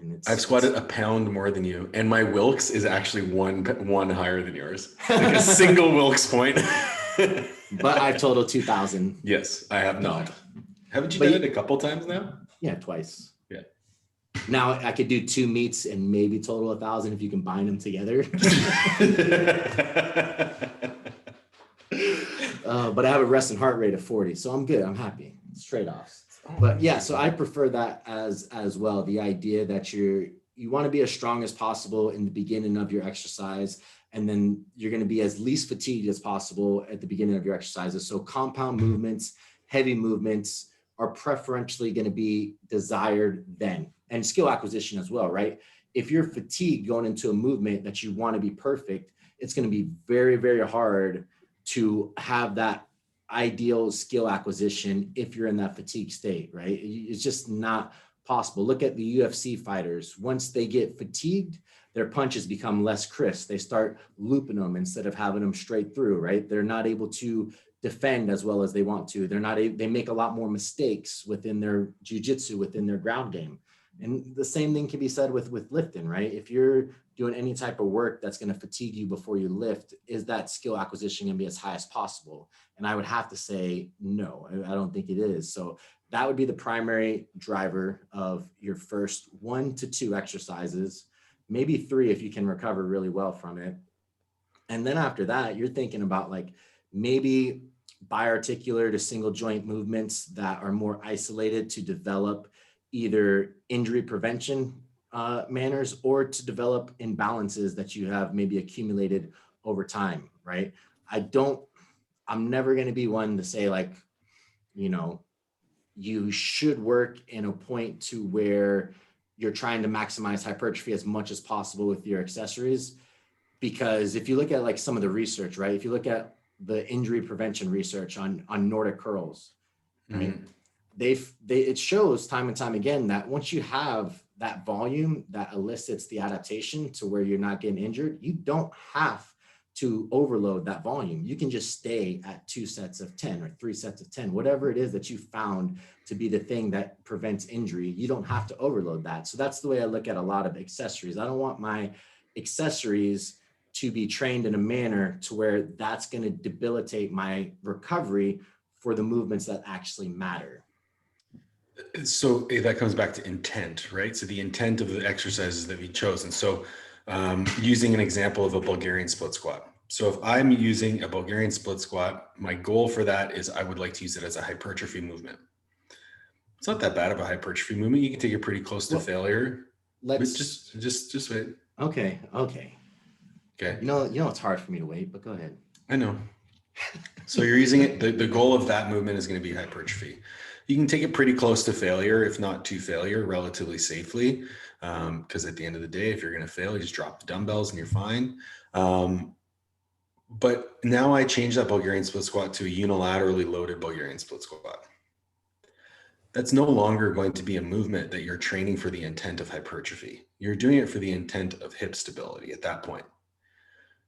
And I've squatted a pound more than you, and my Wilks is actually one higher than yours. Like a single Wilks point. But I've totaled 2,000. Yes, I have not. Haven't you done it a couple times now? Yeah, twice. Yeah. Now I could do 2 meets and maybe total 1,000 if you can bind them together. But I have a resting heart rate of 40, so I'm good. I'm happy. It's trade-offs. But yeah, so I prefer that as well. The idea that you want to be as strong as possible in the beginning of your exercise, and then you're going to be as least fatigued as possible at the beginning of your exercises. So compound movements, heavy movements are preferentially going to be desired then, and skill acquisition as well, right? If you're fatigued going into a movement that you want to be perfect, it's going to be very, very hard to have that ideal skill acquisition if you're in that fatigue state, right? It's just not possible. Look at the UFC fighters. Once they get fatigued, their punches become less crisp. They start looping them instead of having them straight through, right? They're not able to defend as well as they want to. They make a lot more mistakes within their jiu-jitsu, within their ground game. And the same thing can be said with lifting, right? If you're doing any type of work that's going to fatigue you before you lift, is that skill acquisition going to be as high as possible? And I would have to say, no, I don't think it is. So that would be the primary driver of your first 1 to 2 exercises, maybe 3 if you can recover really well from it. And then after that, you're thinking about like maybe biarticular to single joint movements that are more isolated to develop either injury prevention manners, or to develop imbalances that you have maybe accumulated over time, right? I'm never going to be one to say like, you should work in a point to where you're trying to maximize hypertrophy as much as possible with your accessories. Because if you look at like some of the research, right? If you look at the injury prevention research on Nordic curls, right? Mm-hmm. It shows time and time again that once you have that volume that elicits the adaptation to where you're not getting injured, you don't have to overload that volume. You can just stay at 2 sets of 10 or 3 sets of 10, whatever it is that you found to be the thing that prevents injury. You don't have to overload that. So that's the way I look at a lot of accessories. I don't want my accessories to be trained in a manner to where that's going to debilitate my recovery for the movements that actually matter. So that comes back to intent, right? So the intent of the exercises that we chose. And so using an example of a Bulgarian split squat. So if I'm using a Bulgarian split squat, my goal for that is I would like to use it as a hypertrophy movement. It's not that bad of a hypertrophy movement. You can take it pretty close to failure. Let's just wait. Okay. You know, it's hard for me to wait, but go ahead. I know. So you're using it. The goal of that movement is going to be hypertrophy. You can take it pretty close to failure, if not to failure, relatively safely. Because at the end of the day, if you're going to fail, you just drop the dumbbells and you're fine. But now I change that Bulgarian split squat to a unilaterally loaded Bulgarian split squat. That's no longer going to be a movement that you're training for the intent of hypertrophy. You're doing it for the intent of hip stability at that point.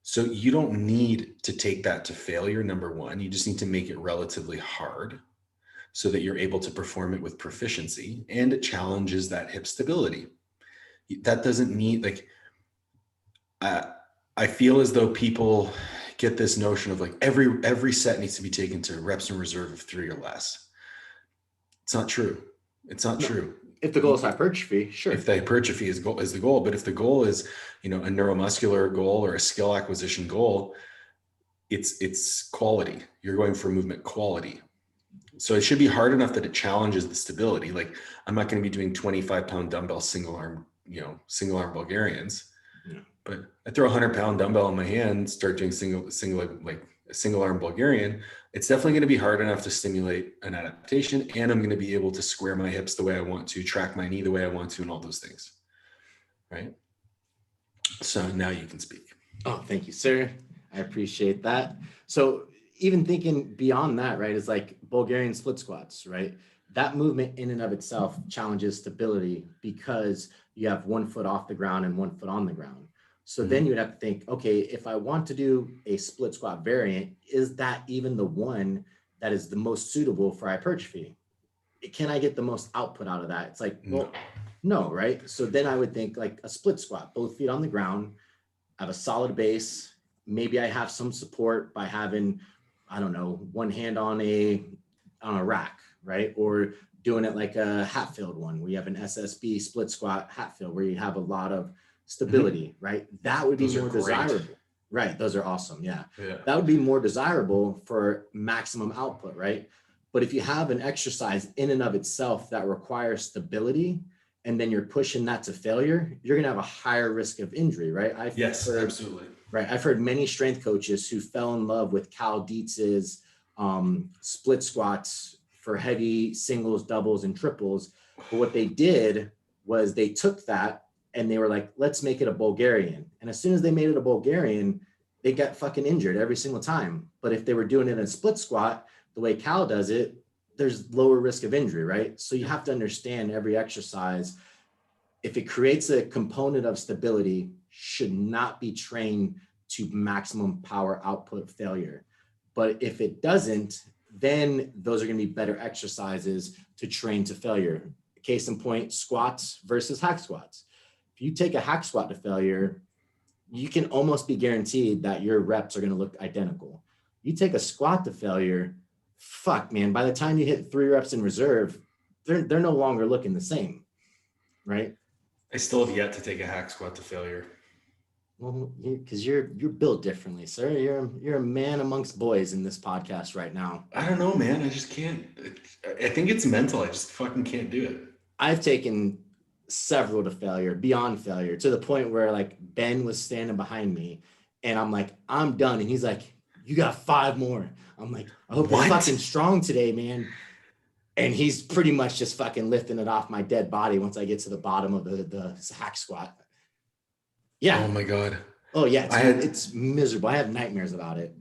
So you don't need to take that to failure, number one. You just need to make it relatively hard so that you're able to perform it with proficiency, and it challenges that hip stability. That doesn't need, like, I feel as though people get this notion of like every set needs to be taken to reps in reserve of 3 or less. It's not true. It's not true. If the goal is hypertrophy, sure. If the hypertrophy is the goal, but if the goal is, a neuromuscular goal or a skill acquisition goal, it's quality. You're going for movement quality. So it should be hard enough that it challenges the stability. Like, I'm not going to be doing 25-pound dumbbell single arm Bulgarians, but I throw a 100-pound dumbbell in my hand, start doing single arm Bulgarian. It's definitely going to be hard enough to stimulate an adaptation, and I'm going to be able to square my hips the way I want to, track my knee the way I want to, and all those things. Right. So now you can speak. Oh, thank you, sir. I appreciate that. So even thinking beyond that, right, is like Bulgarian split squats, right? That movement in and of itself challenges stability because you have 1 foot off the ground and 1 foot on the ground. So then you would have to think, okay, if I want to do a split squat variant, is that even the one that is the most suitable for hypertrophy? Can I get the most output out of that? It's like, well, no, right? So then I would think like a split squat, both feet on the ground, I have a solid base. Maybe I have some support by having, I don't know, one hand on a rack, right? Or doing it like a Hatfield one, where you have an SSB split squat Hatfield, where you have a lot of stability, right? That would be more desirable. Right. Those are awesome. Yeah. That would be more desirable for maximum output, right? But if you have an exercise in and of itself that requires stability, and then you're pushing that to failure, you're going to have a higher risk of injury, right? Absolutely. Right. I've heard many strength coaches who fell in love with Cal Dietz's split squats for heavy singles, doubles, and triples. But what they did was they took that and they were like, let's make it a Bulgarian. And as soon as they made it a Bulgarian, they got fucking injured every single time. But if they were doing it in a split squat, the way Cal does it, there's lower risk of injury, right? So you have to understand every exercise, if it creates a component of stability, should not be trained to maximum power output failure. But if it doesn't, then those are going to be better exercises to train to failure. Case in point, squats versus hack squats. If you take a hack squat to failure, you can almost be guaranteed that your reps are going to look identical. You take a squat to failure, fuck, man, by the time you hit 3 reps in reserve, they're no longer looking the same, right? I still have yet to take a hack squat to failure. Well, because you're built differently, sir. You're a man amongst boys in this podcast right now. I don't know, man. I just can't. I think it's mental. I just fucking can't do it. I've taken several to failure, beyond failure, to the point where like Ben was standing behind me and I'm like, I'm done. And he's like, you got 5 more. I'm like, I hope you're fucking strong today, man. And he's pretty much just fucking lifting it off my dead body once I get to the bottom of the hack squat. Yeah. Oh my God. Oh yeah. It's miserable. I have nightmares about it.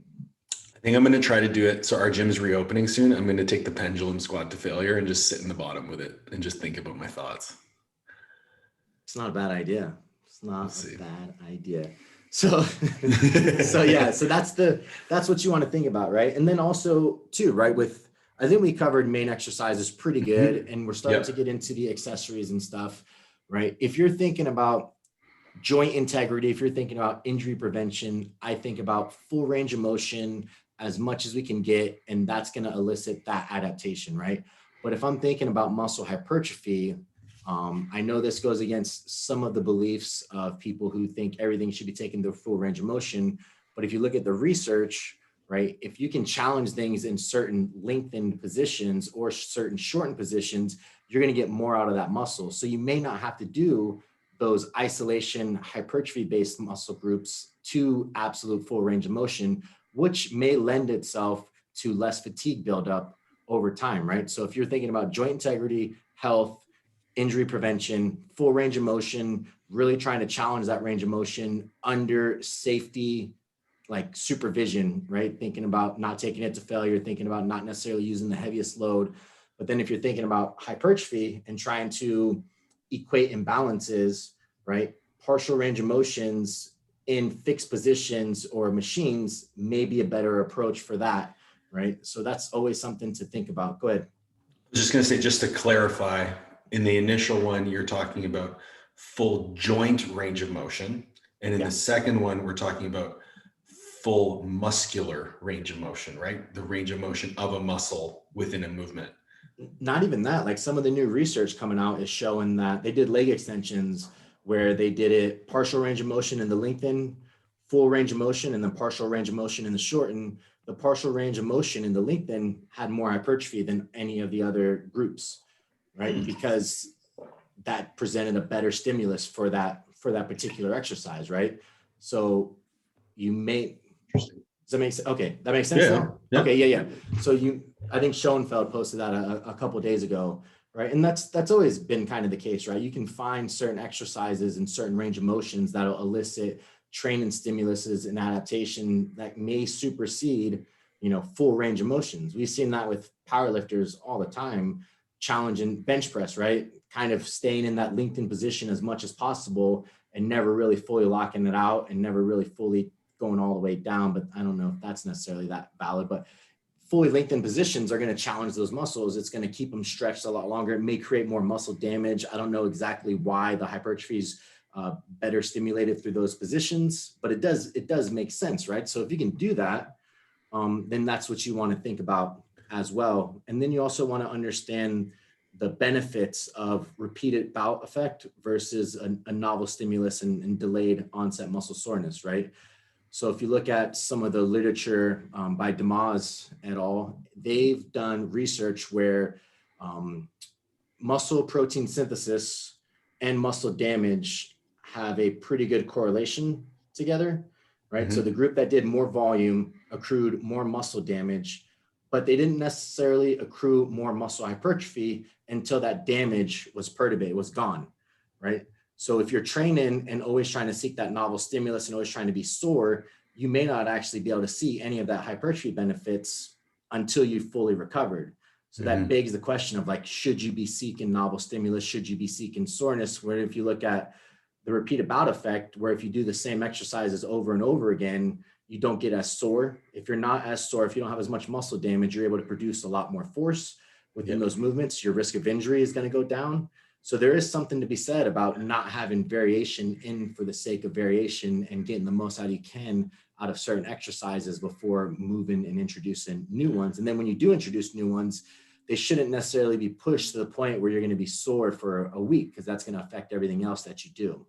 I think I'm going to try to do it. So our gym's reopening soon. I'm going to take the pendulum squat to failure and just sit in the bottom with it and just think about my thoughts. It's not a bad idea. It's not a bad idea. So, so yeah, so that's what you want to think about. Right. And then also too, right. I think we covered main exercises pretty good, and we're starting to get into the accessories and stuff, right? If you're thinking about joint integrity, if you're thinking about injury prevention, I think about full range of motion as much as we can get, and that's going to elicit that adaptation, right? But if I'm thinking about muscle hypertrophy, I know this goes against some of the beliefs of people who think everything should be taken to full range of motion. But if you look at the research, right, if you can challenge things in certain lengthened positions or certain shortened positions, you're going to get more out of that muscle. So you may not have to do those isolation hypertrophy based muscle groups to absolute full range of motion, which may lend itself to less fatigue buildup over time, right? So if you're thinking about joint integrity, health, injury prevention, full range of motion, really trying to challenge that range of motion under safety, like supervision, right? Thinking about not taking it to failure, thinking about not necessarily using the heaviest load. But then if you're thinking about hypertrophy and trying to equate imbalances, right? Partial range of motions in fixed positions or machines may be a better approach for that, right? So that's always something to think about. Go ahead. I was just going to say, just to clarify, in the initial one, you're talking about full joint range of motion. And in the second one, we're talking about full muscular range of motion, right? The range of motion of a muscle within a movement. Not even that. Like some of the new research coming out is showing that they did leg extensions where they did it partial range of motion in the lengthened, full range of motion and then partial range of motion in the shorten, the partial range of motion in the lengthen had more hypertrophy than any of the other groups, right? Because that presented a better stimulus for that particular exercise, right? So you may, does that make sense? Okay, that makes sense now? Yeah. Okay, yeah. So I think Schoenfeld posted that a couple of days ago, right? And that's always been kind of the case, right? You can find certain exercises and certain range of motions that'll elicit training stimuluses and adaptation that may supersede, full range of motions. We've seen that with powerlifters all the time, challenging bench press, right? Kind of staying in that LinkedIn position as much as possible and never really fully locking it out and never really fully going all the way down. But I don't know if that's necessarily that valid, but fully lengthened positions are going to challenge those muscles. It's going to keep them stretched a lot longer. It may create more muscle damage. I don't know exactly why the hypertrophy is better stimulated through those positions, but it does make sense, right? So if you can do that, then that's what you want to think about as well. And then you also want to understand the benefits of repeated bout effect versus a novel stimulus and delayed onset muscle soreness, right? So if you look at some of the literature by Damas et al., they've done research where muscle protein synthesis and muscle damage have a pretty good correlation together, right? Mm-hmm. So the group that did more volume accrued more muscle damage, but they didn't necessarily accrue more muscle hypertrophy until that damage was perturbate, was gone, right? So if you're training and always trying to seek that novel stimulus and always trying to be sore, you may not actually be able to see any of that hypertrophy benefits until you've fully recovered. So that begs the question of like, should you be seeking novel stimulus? Should you be seeking soreness? Where if you look at the repeated bout effect, where if you do the same exercises over and over again, you don't get as sore. If you're not as sore, if you don't have as much muscle damage, you're able to produce a lot more force within those movements. Your risk of injury is going to go down. So there is something to be said about not having variation in for the sake of variation and getting the most out you can out of certain exercises before moving and introducing new ones. And then when you do introduce new ones, they shouldn't necessarily be pushed to the point where you're going to be sore for a week, because that's going to affect everything else that you do.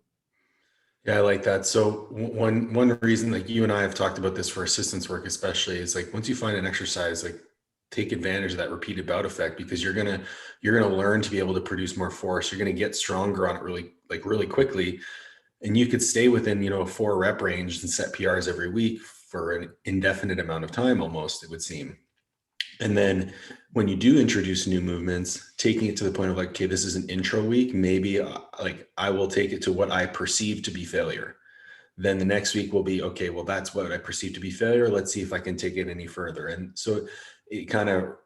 Yeah, I like that. So one reason, like you and I have talked about this for assistance work, especially, is like once you find an exercise, like take advantage of that repeated bout effect, because you're gonna learn to be able to produce more force. You're gonna get stronger on it really quickly, and you could stay within a 4 rep range and set PRs every week for an indefinite amount of time, almost, it would seem. And then when you do introduce new movements, taking it to the point of like, okay, this is an intro week, maybe like I will take it to what I perceive to be failure. Then the next week will be, okay, well, that's what I perceive to be failure. Let's see if I can take it any further. And so it kind of,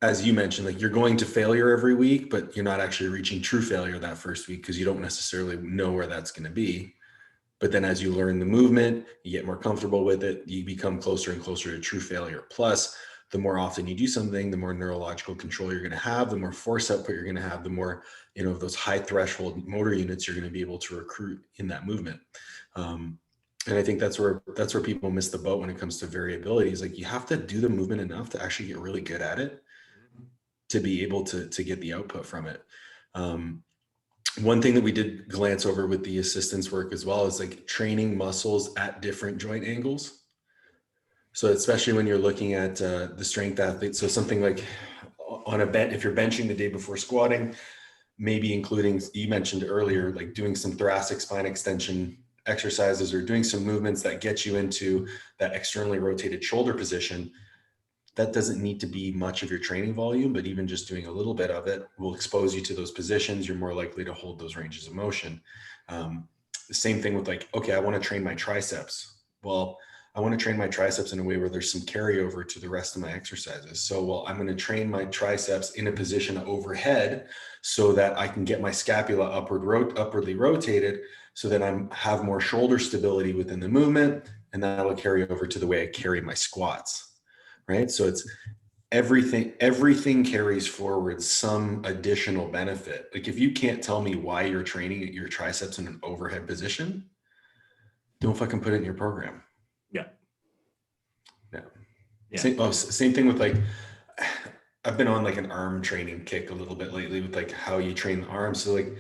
as you mentioned, like you're going to failure every week, but you're not actually reaching true failure that first week because you don't necessarily know where that's going to be. But then as you learn the movement, you get more comfortable with it, you become closer and closer to true failure. Plus, the more often you do something, the more neurological control you're going to have, the more force output you're going to have, the more, those high threshold motor units you're going to be able to recruit in that movement. And I think that's where people miss the boat when it comes to variability. Is like, you have to do the movement enough to actually get really good at it to be able to get the output from it. One thing that we did glance over with the assistance work as well is like training muscles at different joint angles. So especially when you're looking at the strength athlete, so something like on a bench, if you're benching the day before squatting, maybe including, you mentioned earlier, like doing some thoracic spine extension exercises or doing some movements that get you into that externally rotated shoulder position. That doesn't need to be much of your training volume, but even just doing a little bit of it will expose you to those positions. You're more likely to hold those ranges of motion. The same thing with like, okay, I want to train my triceps. Well, I want to train my triceps in a way where there's some carryover to the rest of my exercises. So, well, I'm going to train my triceps in a position overhead so that I can get my scapula upwardly rotated so that I have more shoulder stability within the movement. And that will carry over to the way I carry my squats. Right. So it's everything carries forward some additional benefit. Like if you can't tell me why you're training your triceps in an overhead position, don't fucking put it in your program. Yeah. Same thing with like, I've been on like an arm training kick a little bit lately with like how you train the arms. So like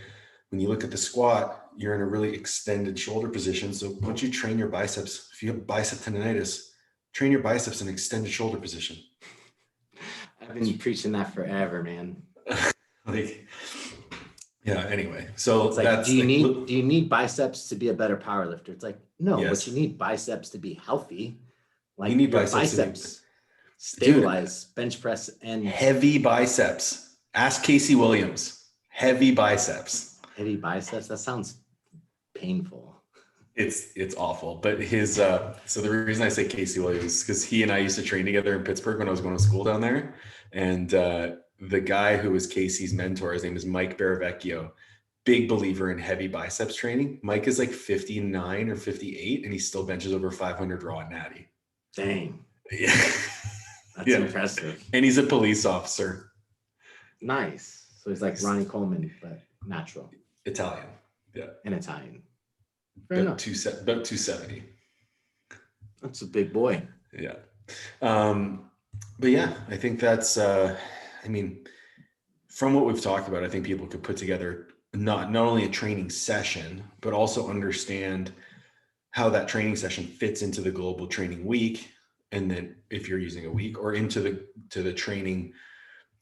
when you look at the squat, you're in a really extended shoulder position. So once you train your biceps, if you have bicep tendonitis, train your biceps in extended shoulder position. I've been preaching that forever, man. Like, yeah, anyway. So it's like, that's do you need biceps to be a better power lifter? It's like, no, yes. but you need biceps to be healthy. Like you need your biceps stabilize bench press and heavy biceps. Ask Casey Williams. Heavy biceps. Heavy biceps. That sounds painful. It's awful. But his so the reason I say Casey Williams is because he and I used to train together in Pittsburgh when I was going to school down there. And the guy who was Casey's mentor, his name is Mike Baravecchio. Big believer in heavy biceps training. Mike is like 59 or 58, and he still benches over 500 raw and natty. Dang. Yeah. That's impressive. And he's a police officer. Nice. So he's like Ronnie Coleman, but natural. Italian. Yeah. And Italian. About 270. That's a big boy. Yeah. But yeah, I think that's, I mean, from what we've talked about, I think people could put together not only a training session, but also understand how that training session fits into the global training week. And then if you're using a week, or into the training,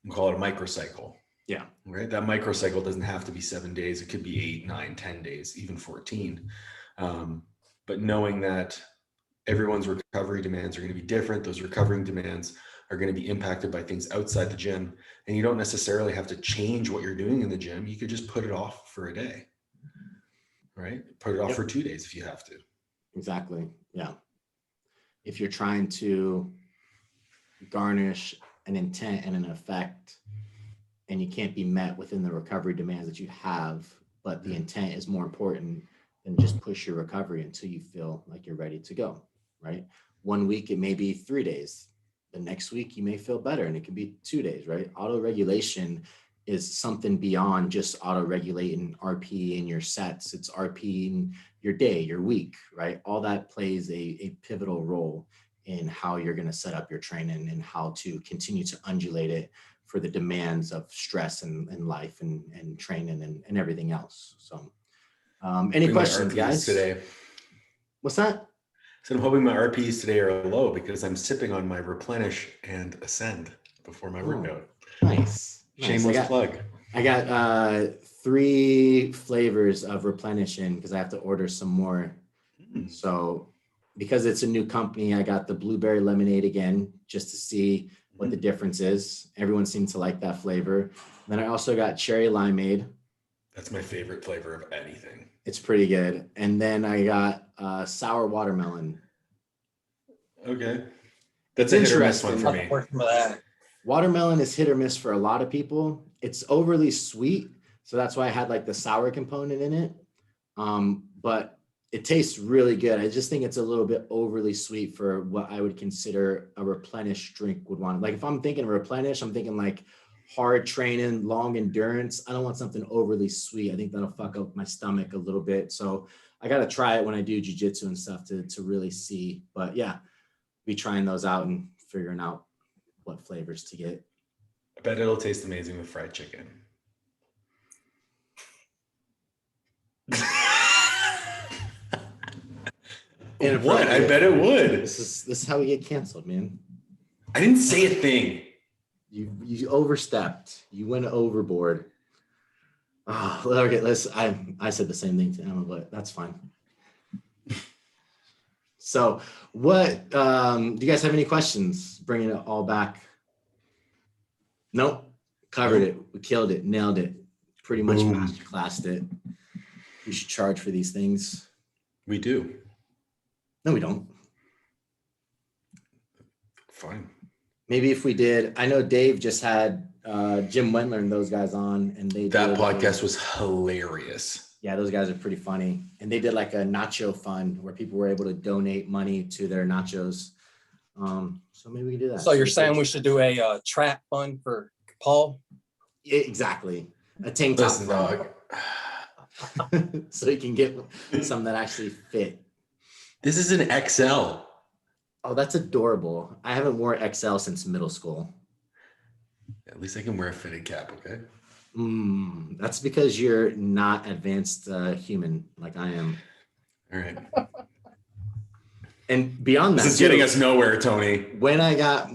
we'll call it a microcycle. Yeah. Right. That microcycle doesn't have to be 7 days. It could be 8, 9, 10 days, even 14. But knowing that everyone's recovery demands are going to be different. Those recovering demands are going to be impacted by things outside the gym. And you don't necessarily have to change what you're doing in the gym. You could just put it off for a day, right? Put it off for 2 days if you have to. Exactly. Yeah. If you're trying to garnish an intent and an effect, and you can't be met within the recovery demands that you have, but the intent is more important, than just push your recovery until you feel like you're ready to go, right? 1 week, it may be 3 days. The next week, you may feel better, and it can be 2 days, right? Auto-regulation is something beyond just auto-regulating RP in your sets. It's RP in your day, your week, right? All that plays a pivotal role in how you're going to set up your training and how to continue to undulate it for the demands of stress and life and training and everything else. So any questions, guys? Today. What's that? So I'm hoping my RPs today are low because I'm sipping on my Replenish and Ascend before my workout. Nice. Shameless plug. I got 3 flavors of Replenishing because I have to order some more. So because it's a new company, I got the blueberry lemonade again, just to see what the difference is. Everyone seems to like that flavor. Then I also got cherry limeade. That's my favorite flavor of anything. It's pretty good. And then I got sour watermelon. Okay. That's a hit or miss one for me. Watermelon is hit or miss for a lot of people. It's overly sweet, so that's why I had like the sour component in it. But it tastes really good. I just think it's a little bit overly sweet for what I would consider a Replenish drink would want. Like if I'm thinking Replenish, I'm thinking like hard training, long endurance. I don't want something overly sweet. I think that'll fuck up my stomach a little bit. So I got to try it when I do jujitsu and stuff to really see. But yeah, be trying those out and figuring out what flavors to get. I bet it'll taste amazing with fried chicken. And what? I bet it would. This is how we get canceled, man. I didn't say a thing. You overstepped. You went overboard. Oh, okay, I said the same thing to Emma, but that's fine. So what, do you guys have any questions? Bringing it all back. Nope. Covered it. We killed it. Nailed it. Pretty much masterclassed it. We should charge for these things. We do. No, we don't. Fine. Maybe if we did, I know Dave just had Jim Wendler and those guys on, and that podcast was hilarious. Yeah, those guys are pretty funny. And they did like a nacho fund where people were able to donate money to their nachos. So maybe we can do that. So you're saying we should do a trap fund for Paul? Yeah, exactly. A tank top fund. So he can get some that actually fit. This is an XL. Oh, that's adorable. I haven't worn XL since middle school. At least I can wear a fitted cap, okay? That's because you're not advanced human like I am. All right. And beyond that, this is getting us nowhere, Tony. When I got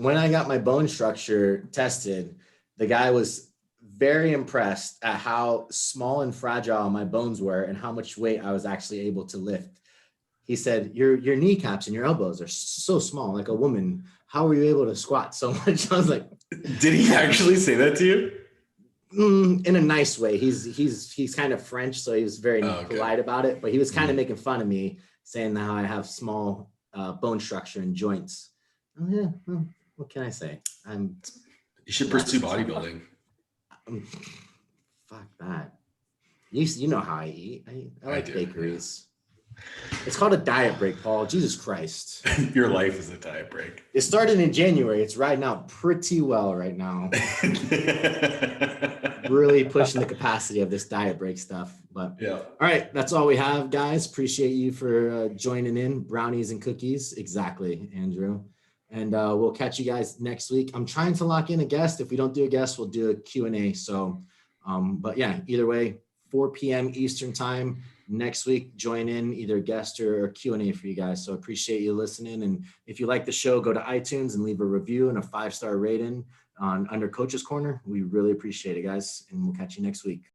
my bone structure tested, the guy was very impressed at how small and fragile my bones were and how much weight I was actually able to lift. He said, your kneecaps and your elbows are so small, like a woman. How were you able to squat so much? I was like, did he actually say that to you? In a nice way. He's kind of French, so he was very polite about it, but he was kind of making fun of me, saying how I have small bone structure and joints. Oh, yeah, well, what can I say? You should pursue bodybuilding. Fuck that. You know how I eat. I like bakeries. It's called a diet break, Paul. Jesus Christ. Your life is a diet break. It started in January. It's riding out pretty well right now. Really pushing the capacity of this diet break stuff. But yeah. All right, that's all we have, guys. Appreciate you for joining in. Brownies and cookies. Exactly, Andrew. And we'll catch you guys next week. I'm trying to lock in a guest. If we don't do a guest, we'll do a Q&A. So, but yeah, either way, 4 p.m. Eastern time next week. Join in, either guest or Q&A for you guys. So appreciate you listening. And if you like the show, go to iTunes and leave a review and a 5-star rating under Coach's Corner. We really appreciate it, guys. And we'll catch you next week.